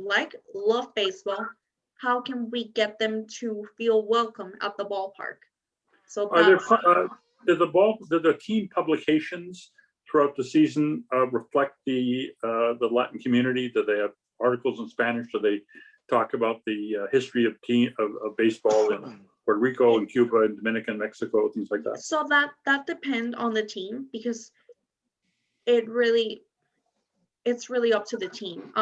love baseball. How can we get them to feel welcome at the ballpark? So that's did the team publications throughout the season reflect the Latin community? Do they have articles in Spanish? Do they talk about the history of baseball in Puerto Rico and Cuba and Dominican, Mexico, things like that? So that depends on the team, because it's really up to the team.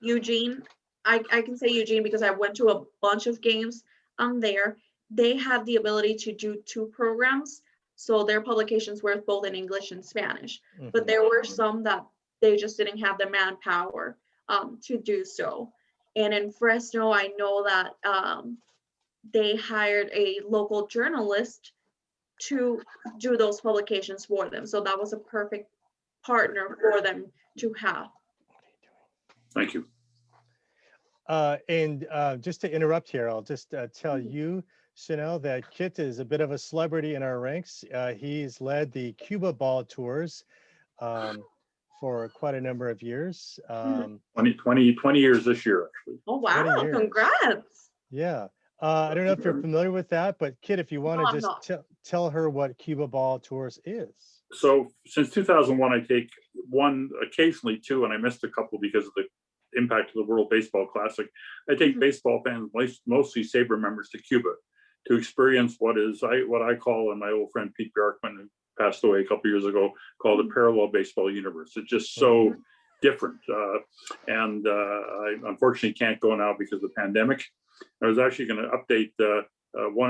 Eugene, I can say Eugene because I went to a bunch of games there. They had the ability to do 2 programs, so their publications were both in English and Spanish. But there were some that they just didn't have the manpower to do so. And in Fresno, I know that they hired a local journalist to do those publications for them. So that was a perfect partner for them to have. Thank you. And just to interrupt here, I'll just tell you, Chanel, that Kit is a bit of a celebrity in our ranks. He's led the Cuba ball tours for quite a number of years. 20 years this year, actually. Oh, wow. Congrats. Yeah. I don't know if you're familiar with that, but Kit, if you want to just tell her what Cuba ball tours is. So since 2001, I take 1, occasionally 2, and I missed a couple because of the impact of the World Baseball Classic. I take baseball fans, mostly SABR members, to Cuba to experience what I call, and my old friend Pete Bjarkman, who passed away a couple years ago, called the parallel baseball universe. It's just so different. And I unfortunately can't go now because of the pandemic. I was actually going to update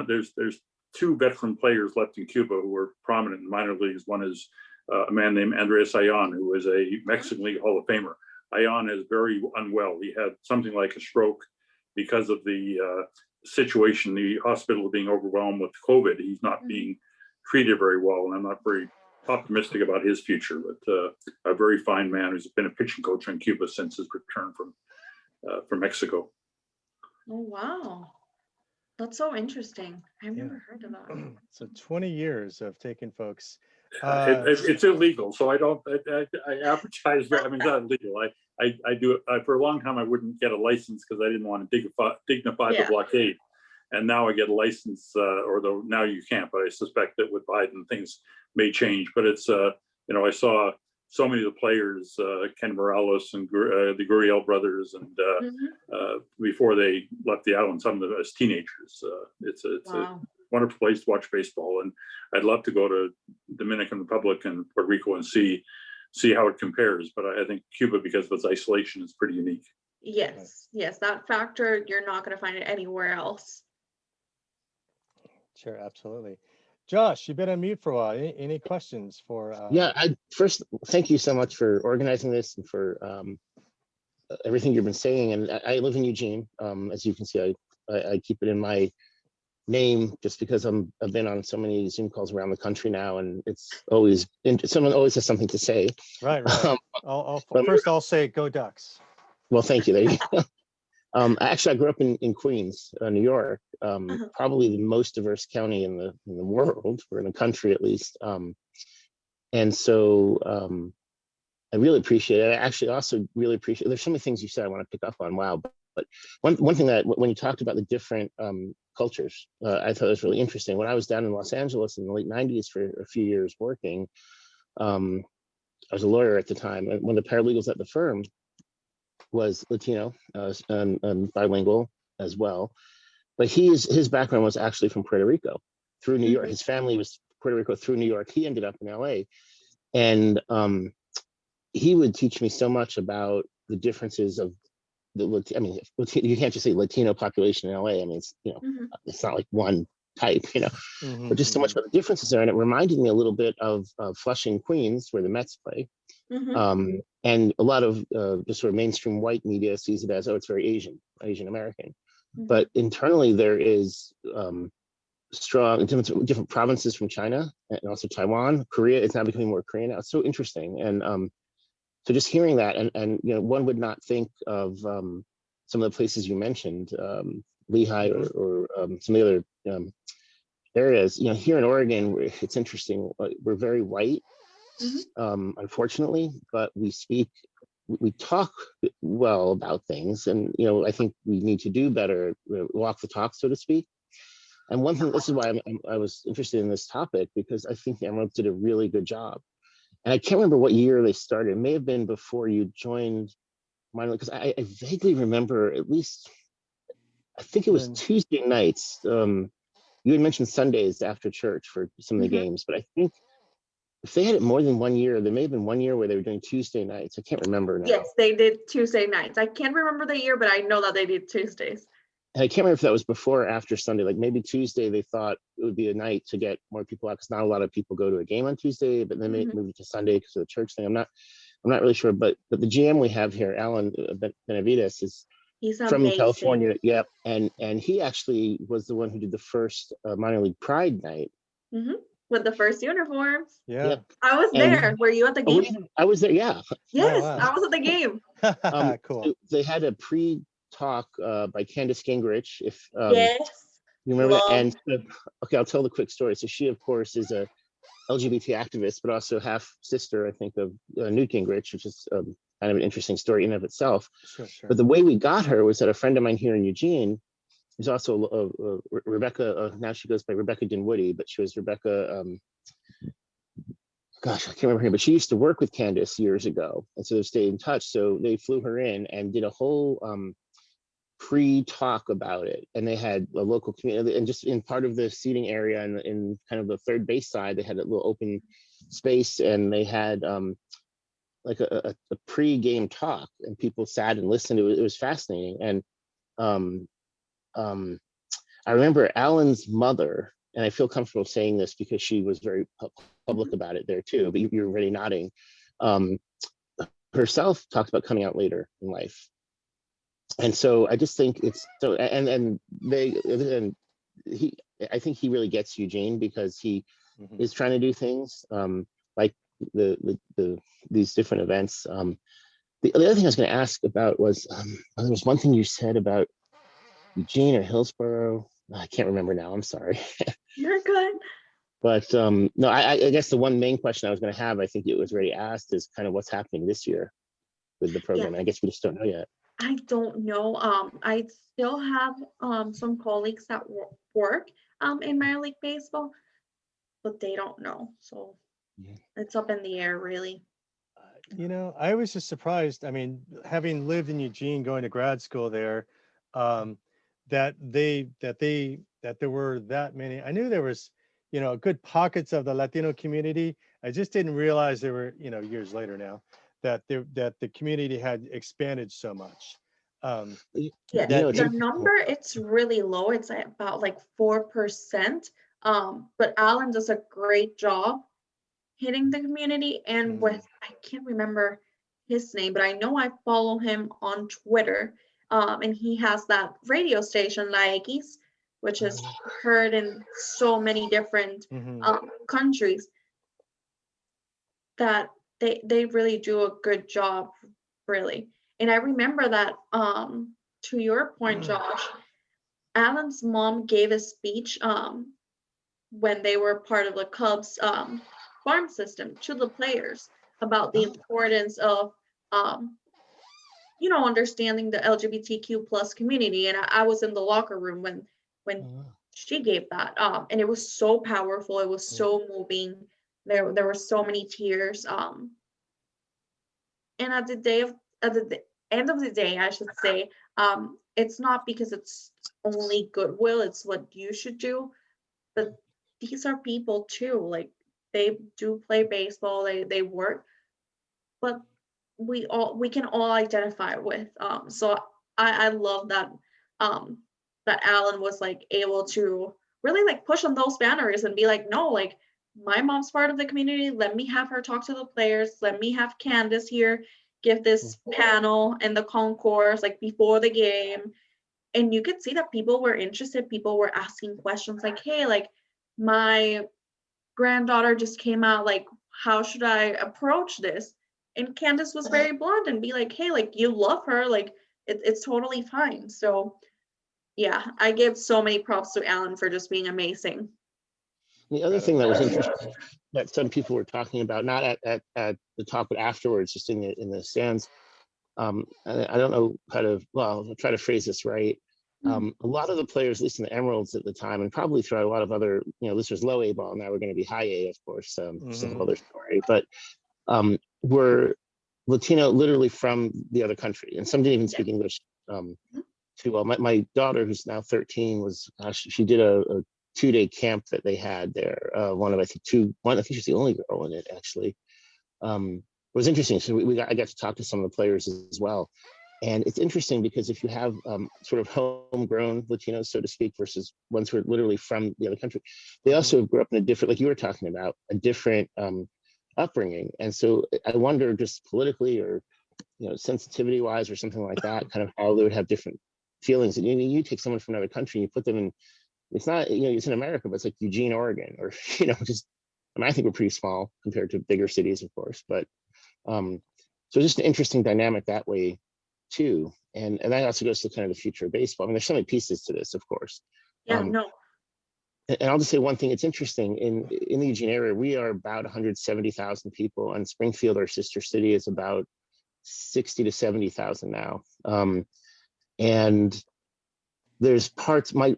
there's 2 veteran players left in Cuba who were prominent in minor leagues. One is a man named Andres Ayon, who is a Mexican League Hall of Famer. Ayon is very unwell. He had something like a stroke because of the situation, the hospital being overwhelmed with COVID. He's not being treated very well, and I'm not very optimistic about his future, but a very fine man who's been a pitching coach in Cuba since his return from Mexico. Oh, wow. That's so interesting. I've never heard of that. So 20 years of taking folks. It's illegal, so I advertise. I mean, it's not illegal. I do it for a long time. I wouldn't get a license because I didn't want to dignify the blockade, and now I get a license. Although now you can't, but I suspect that with Biden things may change. But it's I saw so many of the players, Ken Morales and the Gurriel brothers, and before they left the island, some of them as teenagers. It's a wonderful place to watch baseball, and I'd love to go to Dominican Republic and Puerto Rico and see how it compares. But I think Cuba, because of its isolation, is pretty unique. Yes, that factor, you're not going to find it anywhere else. Sure, absolutely. Josh, you've been on mute for a while. Any questions for? Yeah, first, thank you so much for organizing this and for everything you've been saying. And I live in Eugene. As you can see, I keep it in my name just because I've been on so many Zoom calls around the country now, and it's always someone always has something to say. Right. First, I'll say go Ducks. Well, thank you. There you go. Actually, I grew up in Queens, New York, probably the most diverse county in the world, or in the country at least. And so I really appreciate it. I actually also really appreciate. There's so many things you said I want to pick up on. Wow. But one thing that when you talked about the different cultures, I thought was really interesting. When I was down in Los Angeles in the late 90s for a few years working, I was a lawyer at the time, and one of the paralegals at the firm was Latino and bilingual as well. But his background was actually from Puerto Rico through New York. His family was Puerto Rico through New York. He ended up in LA. And he would teach me so much about the differences of you can't just say Latino population in LA. I mean, it's, it's not like one type, but just so much about the differences there. And it reminded me a little bit of Flushing, Queens, where the Mets play. And a lot of just sort of mainstream white media sees it as, it's very Asian American. But internally there is strong different provinces from China and also Taiwan. Korea is now becoming more Korean now. It's so interesting. And so just hearing that, and one would not think of some of the places you mentioned, Lehigh or some of the other areas. Here in Oregon, it's interesting. We're very white, unfortunately, but we speak we talk well about things, and I think we need to do better, walk the talk, so to speak. And one thing, this is why I was interested in this topic, because I think the Emeralds did a really good job. And I can't remember what year they started. It may have been before you joined minor, because I vaguely remember, at least I think it was Tuesday nights. You had mentioned Sundays after church for some of the games, but I think if they had it more than 1 year, there may have been 1 year where they were doing Tuesday nights. I can't remember now. Yes, they did Tuesday nights. I can't remember the year, but I know that they did Tuesdays. And I can't remember if that was before or after Sunday. Like maybe Tuesday, they thought it would be a night to get more people out, because not a lot of people go to a game on Tuesday, but then they moved it to Sunday because of the church thing. I'm not really sure, but the GM we have here, Alan Benavides, he's from amazing. California. Yep, and he actually was the one who did the first minor league Pride night. With the first uniforms. Yeah. I was there. Were you at the game? I was there, yeah. Yes, I was at the game. Cool. So they had a pre-talk by Candace Gingrich, if yes. you remember that. And okay, I'll tell the quick story. So she, of course, is a LGBT activist, but also half sister, I think, of Newt Gingrich, which is kind of an interesting story in and of itself. Sure. But the way we got her was that a friend of mine here in Eugene, who's also Rebecca, now she goes by Rebecca Dinwoody, but she was Rebecca, gosh, I can't remember her name, but she used to work with Candace years ago. And so they stayed in touch. So they flew her in and did a whole pre-talk about it. And they had a local community, and just in part of the seating area and in kind of the third base side, they had a little open space, and they had like a pre-game talk, and people sat and listened. It was fascinating. And I remember Alan's mother, and I feel comfortable saying this because she was very public about it there too, but you're already nodding, herself talked about coming out later in life. And so I just think it's so, and I think he really gets Eugene, because he is trying to do things like these different events. The other thing I was going to ask about was, there was one thing you said about Eugene or Hillsborough. I can't remember now. I'm sorry. You're good. But no, I guess the one main question I was going to have, I think it was already asked, is kind of what's happening this year with the program. I guess we just don't know yet. I don't know. I still have some colleagues that work in minor league baseball, but they don't know. So it's up in the air, really. I was just surprised. I mean, having lived in Eugene, going to grad school there, that there were that many. I knew there was, good pockets of the Latino community. I just didn't realize there were, years later now, that the community had expanded so much. The number, it's really low. It's about like 4%. But Alan does a great job hitting the community, and with, I can't remember his name, but I know I follow him on Twitter. And he has that radio station, Latinx, which is heard in so many different countries, that they really do a good job, really. And I remember that, to your point, Josh, Alan's mom gave a speech when they were part of the Cubs farm system to the players about the importance of understanding the LGBTQ plus community. And I was in the locker room when she gave that, and it was so powerful. It was so moving. There were so many tears. And at the end of the day, I should say, it's not because it's only goodwill, it's what you should do. But these are people too. Like, they do play baseball, they work, but we can all identify with. So I love that that Alan was like able to really like push on those banners and be like, no, like, my mom's part of the community. Let me have her talk to the players. Let me have Candace here give this panel in the concourse, like before the game. And you could see that people were interested. People were asking questions like, hey, like, my granddaughter just came out, like, how should I approach this? And Candace was very blunt and be like, hey, like, you love her, like, it's totally fine. So yeah, I give so many props to Alan for just being amazing. The other thing that was interesting that some people were talking about, not at the talk, but afterwards, just in the stands, I don't know how to, well, I'll try to phrase this right. A lot of the players, at least in the Emeralds at the time, and probably throughout a lot of other, this was low A ball, now we're going to be high A, of course, it's a whole other story, but were Latino literally from the other country, and some didn't even speak English too well. My daughter, who's now 13, she did a 2-day camp that they had there. One of, I think she's the only girl in it, actually. It was interesting. So I got to talk to some of the players as well. And it's interesting because if you have sort of homegrown Latinos, so to speak, versus ones who are literally from the other country, they also grew up in a different, like you were talking about, a different upbringing. And so I wonder, just politically or sensitivity wise or something like that, kind of how they would have different feelings. And you take someone from another country and you put them in, it's not, it's in America, but it's like Eugene, Oregon, or just, I think we're pretty small compared to bigger cities, of course, but so just an interesting dynamic that way too. And that also goes to kind of the future of baseball. I mean, there's so many pieces to this, of course. And I'll just say one thing. It's interesting, in the Eugene area, we are about 170,000 people, and Springfield, our sister city, is about 60 to 70,000 now. And there's parts, my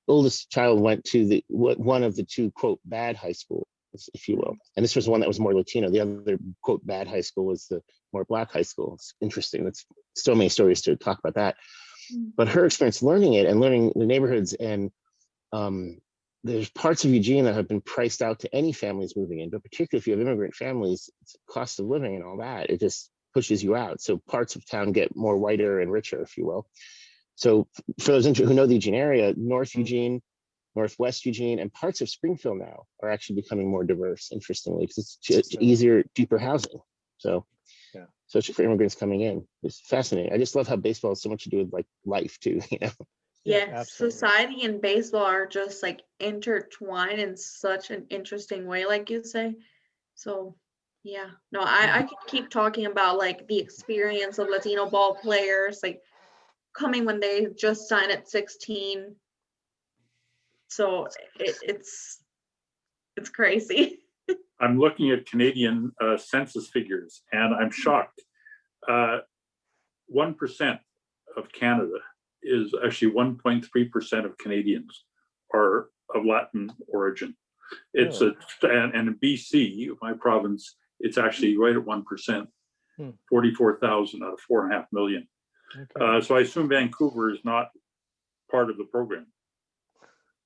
oldest child went to one of the two, quote, bad high schools, if you will. And this was one that was more Latino. The other, quote, bad high school was the more Black high school. It's interesting. That's so many stories to talk about that. But her experience learning it and learning the neighborhoods, and there's parts of Eugene that have been priced out to any families moving in, but particularly if you have immigrant families, cost of living and all that, it just pushes you out. So parts of town get more whiter and richer, if you will. So for those who know the Eugene area, North Eugene, Northwest Eugene, and parts of Springfield now are actually becoming more diverse, interestingly, because it's easier, deeper housing. So, especially for immigrants coming in, it's fascinating. I just love how baseball has so much to do with like life too, Yeah, society and baseball are just like intertwined in such an interesting way, like you say. So yeah, no, I could keep talking about like the experience of Latino ball players, like coming when they just signed at 16. So it's crazy. I'm looking at Canadian census figures, and I'm shocked. 1% of Canada is actually 1.3% of Canadians are of Latin origin. It's and in BC, my province, it's actually right at 1%, 44,000 out of 4.5 million. Okay. So I assume Vancouver is not part of the program.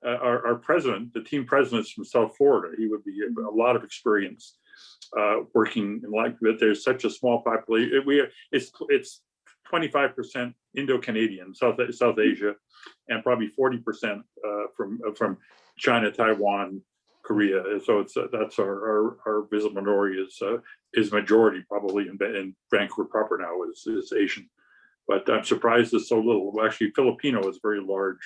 Our president, the team president, is from South Florida. He would be a lot of experience working in like that. There's such a small population. It's 25% Indo-Canadian, South Asia, and probably 40% from China, Taiwan, Korea. So that's our visible minority is majority probably in Vancouver proper now is Asian. But I'm surprised it's so little. Well, actually, Filipino is a very large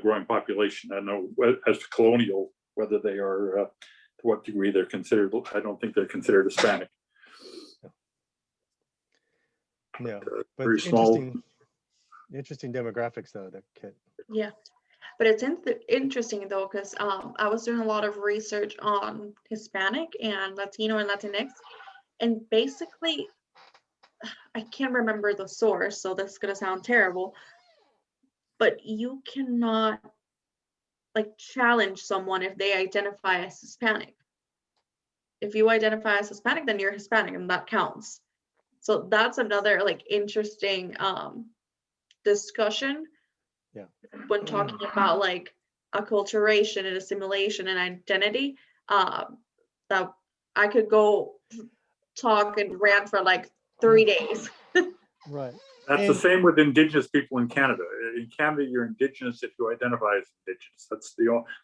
growing population. I don't know as colonial whether they are to what degree they're considered. I don't think they're considered Hispanic. Yeah, but very small. Interesting demographics though, that kid. Yeah, but it's interesting though, because I was doing a lot of research on Hispanic and Latino and Latinx, and basically, I can't remember the source, so this is gonna sound terrible, but you cannot like challenge someone if they identify as Hispanic. If you identify as Hispanic, then you're Hispanic, and that counts. So that's another like interesting discussion when talking about like acculturation and assimilation and identity. That I could go talk and rant for like 3 days. Right. That's the same with Indigenous people in Canada. In Canada, you're Indigenous if you identify as Indigenous.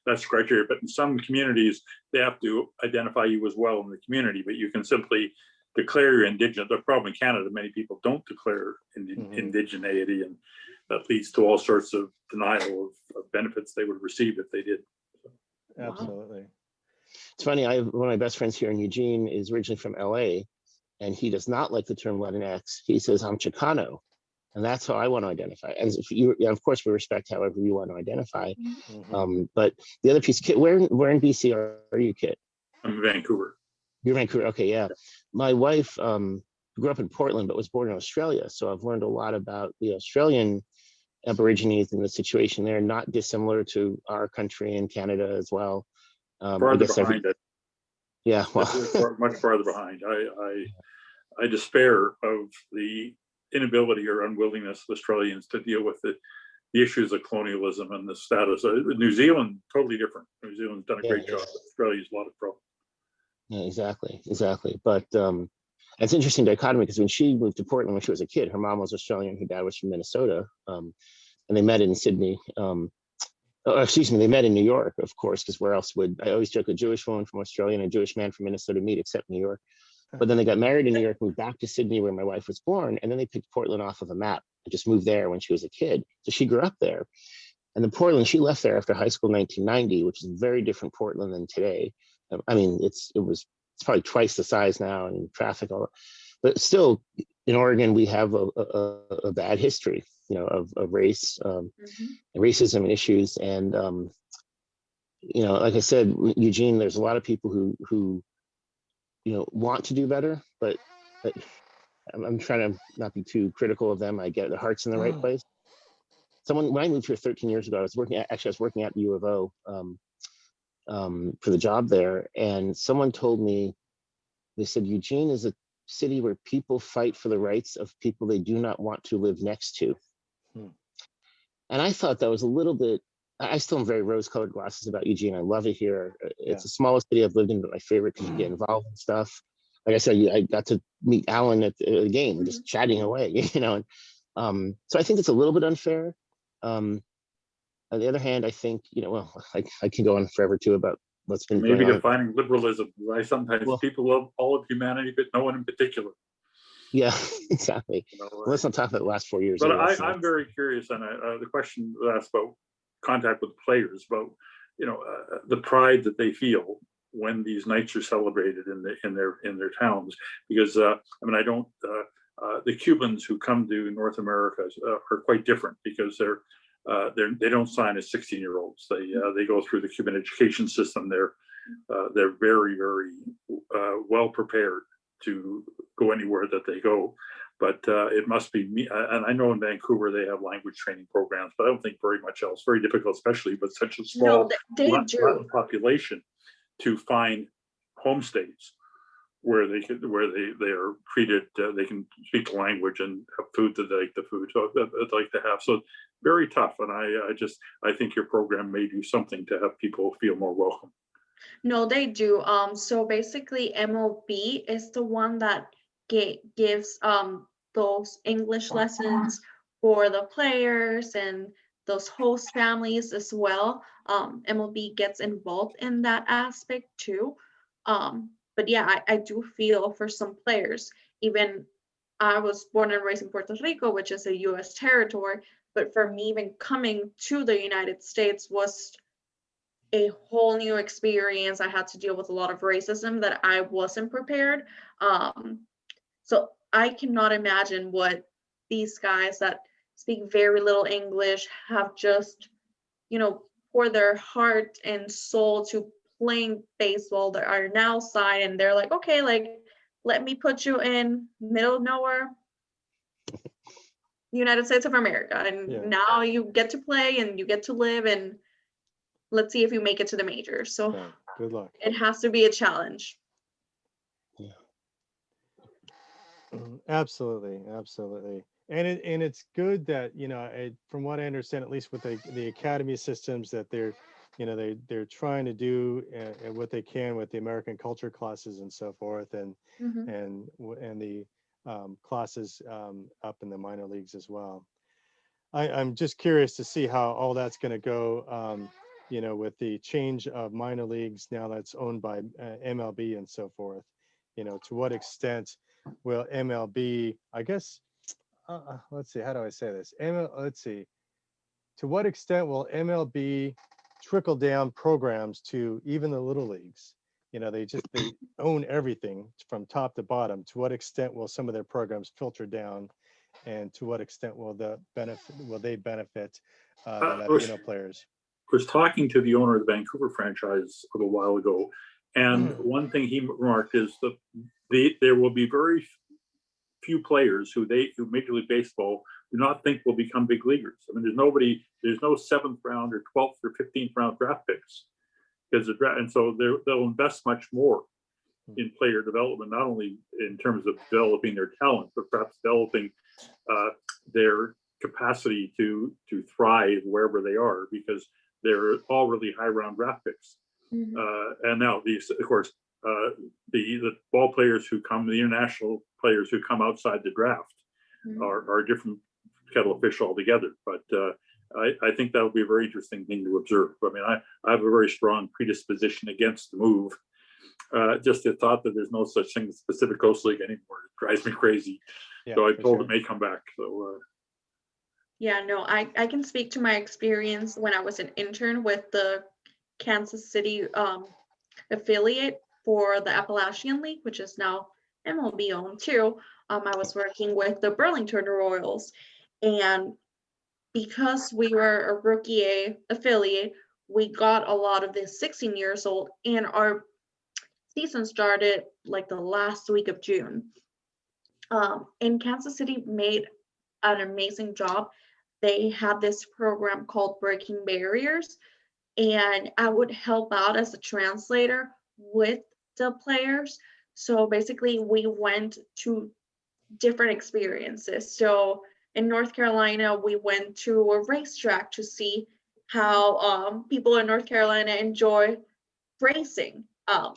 That's criteria. But in some communities, they have to identify you as well in the community. But you can simply declare you're Indigenous. The problem in Canada, many people don't declare indigeneity, and that leads to all sorts of denial of benefits they would receive if they did. Absolutely. It's funny. I have one of my best friends here in Eugene is originally from LA, and he does not like the term Latinx. He says, I'm Chicano. And that's how I want to identify. And if you, of course, we respect however you want to identify. But the other piece, Kit, where in BC are you, Kit? I'm in Vancouver. You're Vancouver. Okay, yeah. My wife grew up in Portland, but was born in Australia. So I've learned a lot about the Australian Aborigines and the situation there, not dissimilar to our country and Canada as well. I Farther guess behind it. yeah, well, Much farther behind. I despair of the inability or unwillingness of Australians to deal with the issues of colonialism and the status. New Zealand, totally different. New Zealand's done a great job. Australia's a lot of trouble. Yeah, exactly. But it's interesting dichotomy, because when she moved to Portland when she was a kid, her mom was Australian, her dad was from Minnesota, and they met in Sydney. They met in New York, of course, because where else would, I always joke, a Jewish woman from Australia and a Jewish man from Minnesota meet, except New York. But then they got married in New York, moved back to Sydney where my wife was born, and then they picked Portland off of a map. I just moved there when she was a kid. So she grew up there. And the Portland, she left there after high school in 1990, which is a very different Portland than today. I mean, it's probably twice the size now, and traffic, all that. But still, in Oregon, we have a bad history, of race, racism and issues. And, like I said, Eugene, there's a lot of people who want to do better, but I'm trying to not be too critical of them. I get their heart's in the right place. When I moved here 13 years ago, I was working at U of O for the job there. And someone told me, they said, Eugene is a city where people fight for the rights of people they do not want to live next to. And I thought that was a little bit, I still am very rose-colored glasses about Eugene. I love it here. It's the smallest city I've lived in, but my favorite because you get involved in stuff. Like I said, I got to meet Alan at the game, just chatting away, And, so I think it's a little bit unfair. On the other hand, I think, I can go on forever too about what's been maybe going on. defining liberalism. I sometimes people love all of humanity, but no one in particular. Yeah, exactly. Let's not talk about the last 4 years. But I'm very curious, and the question asked about contact with players, about the pride that they feel when these nights are celebrated in their towns. Because I don't. The Cubans who come to North America are quite different, because they don't sign as 16-year-olds. They go through the Cuban education system. They're very, very well prepared to go anywhere that they go. But it must be me. And I know in Vancouver they have language training programs, but I don't think very much else. Very difficult, especially with such a small Latin population, to find homestays where they are treated. They can speak the language and have food that they like the food I'd like to have. So very tough. And I think your program may do something to have people feel more welcome. No, they do. So basically, MLB is the one that gives those English lessons for the players and those host families as well. MLB gets involved in that aspect too. But yeah, I do feel for some players. Even I was born and raised in Puerto Rico, which is a U.S. territory. But for me, even coming to the United States was a whole new experience. I had to deal with a lot of racism that I wasn't prepared. So I cannot imagine what these guys that speak very little English have just, poured their heart and soul to playing baseball. That are now signed, and they're like, okay, let me put you in middle of nowhere, United States of America, and now you get to play and you get to live, and let's see if you make it to the majors. So good luck. It has to be a challenge. Absolutely. And it's good that, from what I understand, at least with the academy systems, that they're trying to do what they can with the American culture classes and so forth, and the classes up in the minor leagues as well. I'm just curious to see how all that's going to go, with the change of minor leagues now that's owned by MLB and so forth. To what extent will MLB, I guess, let's see, how do I say this? Let's see. To what extent will MLB trickle down programs to even the little leagues? They own everything from top to bottom. To what extent will some of their programs filter down, and to what extent will they benefit the Latino players? I was talking to the owner of the Vancouver franchise a little while ago, and one thing he remarked is that there will be very few players who Major League Baseball do not think will become big leaguers. I mean, there's no 7th round or 12th or 15th round draft picks, because and so they'll invest much more in player development, not only in terms of developing their talent, but perhaps developing their capacity to thrive wherever they are, because they're all really high round draft picks. And now these, of course, the ball players who come, the international players who come outside the draft are a different kettle of fish altogether. But I think that would be a very interesting thing to observe. I mean, I have a very strong predisposition against the move. Just the thought that there's no such thing as Pacific Coast League anymore drives me crazy. Yeah, so I'm told sure. it may come back. So Yeah, no, I can speak to my experience when I was an intern with the Kansas City affiliate for the Appalachian League, which is now MLB owned too. I was working with the Burlington Royals, and because we were a Rookie A affiliate, we got a lot of the 16 years old, and our season started like the last week of June. And Kansas City made an amazing job. They had this program called Breaking Barriers, and I would help out as a translator with the players. So basically, we went to different experiences. So in North Carolina, we went to a racetrack to see how people in North Carolina enjoy racing.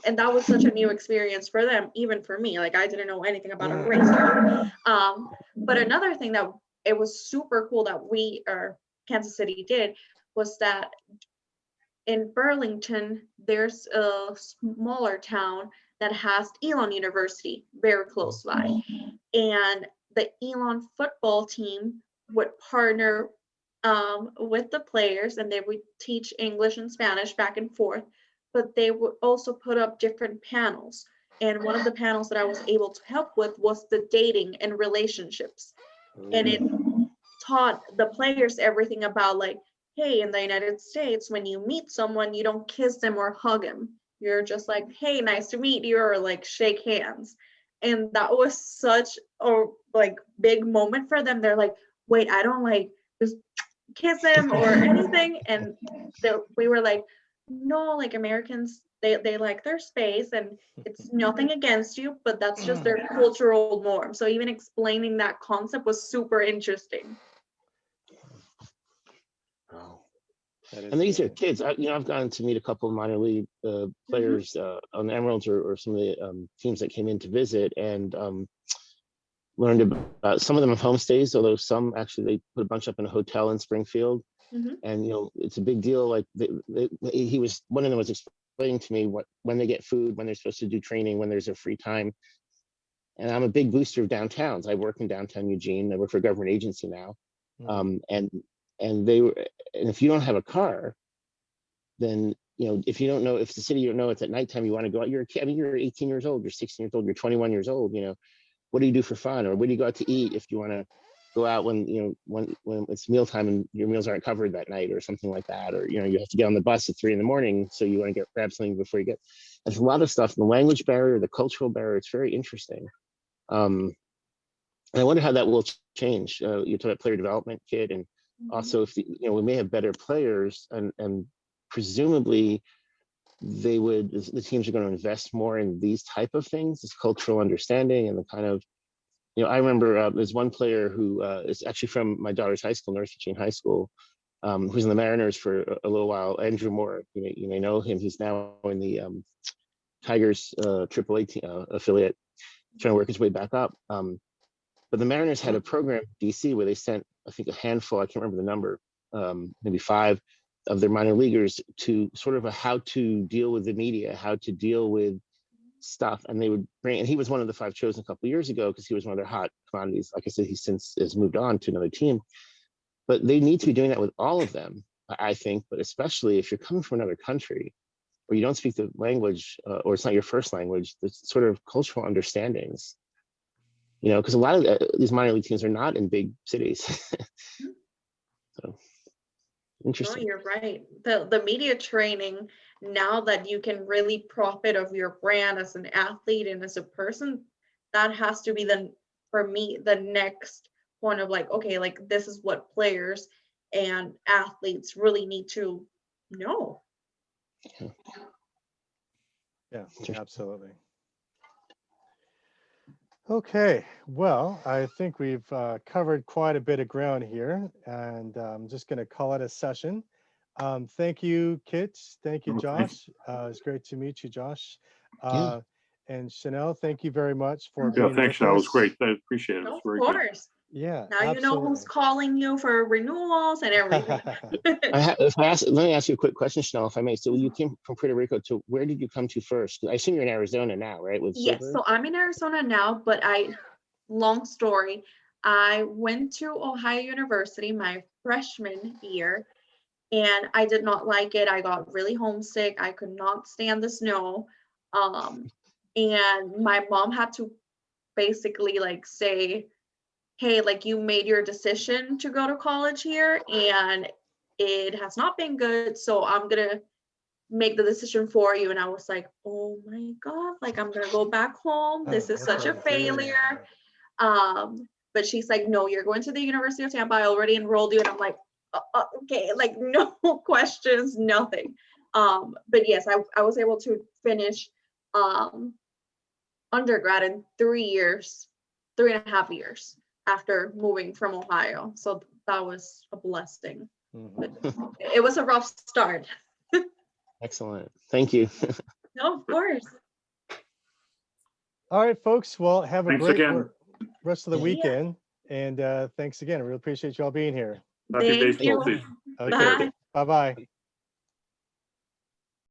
And that was such a new experience for them, even for me. Like, I didn't know anything about a racetrack. But another thing that it was super cool that we, or Kansas City, did was that in Burlington, there's a smaller town that has Elon University very close by. And the Elon football team would partner with the players, and they would teach English and Spanish back and forth, but they would also put up different panels. And one of the panels that I was able to help with was the dating and relationships. And it taught the players everything about, like, hey, in the United States, when you meet someone, you don't kiss them or hug them. You're just like, hey, nice to meet you, or like shake hands. And that was such a like big moment for them. They're like, wait, I don't like just kiss him or anything. And we were like, no, like Americans, they like their space, and it's nothing against you, but that's just their cultural norm. So even explaining that concept was super interesting. And these are kids. I've gotten to meet a couple of minor league players on the Emeralds or some of the teams that came in to visit, and learned about some of them have homestays, although some actually they put a bunch up in a hotel in Springfield. And it's a big deal. Like one of them was explaining to me when they get food, when they're supposed to do training, when there's a free time. And I'm a big booster of downtowns. I work in downtown Eugene. I work for a government agency now, and if you don't have a car, then if you don't know, if the city you don't know it's at nighttime, you want to go out. You're a kid. I mean, you're 18 years old. You're 16 years old. You're 21 years old. What do you do for fun, or where do you go out to eat if you want to go out when it's mealtime and your meals aren't covered that night or something like that, or you have to get on the bus at 3 a.m, so you want to grab something before you get. There's a lot of stuff. The language barrier, the cultural barrier. It's very interesting. And I wonder how that will change. You talk about player development, kid, and also if we may have better players, and presumably the teams are going to invest more in these type of things, this cultural understanding and the kind of, I remember there's one player who is actually from my daughter's high school, North Eugene High School, who's in the Mariners for a little while, Andrew Moore. You may know him. He's now in the Tigers AAA affiliate, trying to work his way back up. But the Mariners had a program in DC where they sent, I think, a handful, I can't remember the number, maybe 5 of their minor leaguers to sort of how to deal with the media, how to deal with stuff. And they would bring, and he was one of the 5 chosen a couple of years ago because he was one of their hot commodities. Like I said, he since has moved on to another team. But they need to be doing that with all of them, I think, but especially if you're coming from another country or you don't speak the language or it's not your first language, the sort of cultural understandings. Because a lot of these minor league teams are not in big cities. So interesting. No, you're right. The media training, now that you can really profit of your brand as an athlete and as a person, that has to be the for me the next point of like, okay, like this is what players and athletes really need to know. Yeah, absolutely. Okay, well, I think we've covered quite a bit of ground here, and I'm just going to call it a session. Thank you, Kit. Thank you, Okay. Josh. It's great to meet you, Josh. Yeah. And Chanel, thank you very much for Yeah, being thanks, with Chanel. It was us. great. I appreciate it. It was Of very good. course. Yeah, Now you know who's absolutely. calling you for renewals and everything. Let me ask you a quick question, Chanel, if I may. So you came from Puerto Rico to, where did you come to first? I assume you're in Arizona now, right? With Yes, SABR? so I'm in Arizona now, but long story, I went to Ohio University my freshman year, and I did not like it. I got really homesick. I could not stand the snow. And my mom had to basically like say, hey, like you made your decision to go to college here and it has not been good. So I'm gonna make the decision for you. And I was like, oh my God, like I'm gonna go back home. This is such a failure. But she's like, no, you're going to the University of Tampa. I already enrolled you. And I'm like, okay, like no questions, nothing. But yes, I was able to finish undergrad in 3.5 years after moving from Ohio. So that was a blessing. But it was a rough start. Excellent. Thank you. No, of course. All right, folks. Well, have a Thanks great again. rest of the Yeah. weekend. And thanks again. I really appreciate you all being here. Happy Thank baseball you. season. Okay. Bye. Bye-bye.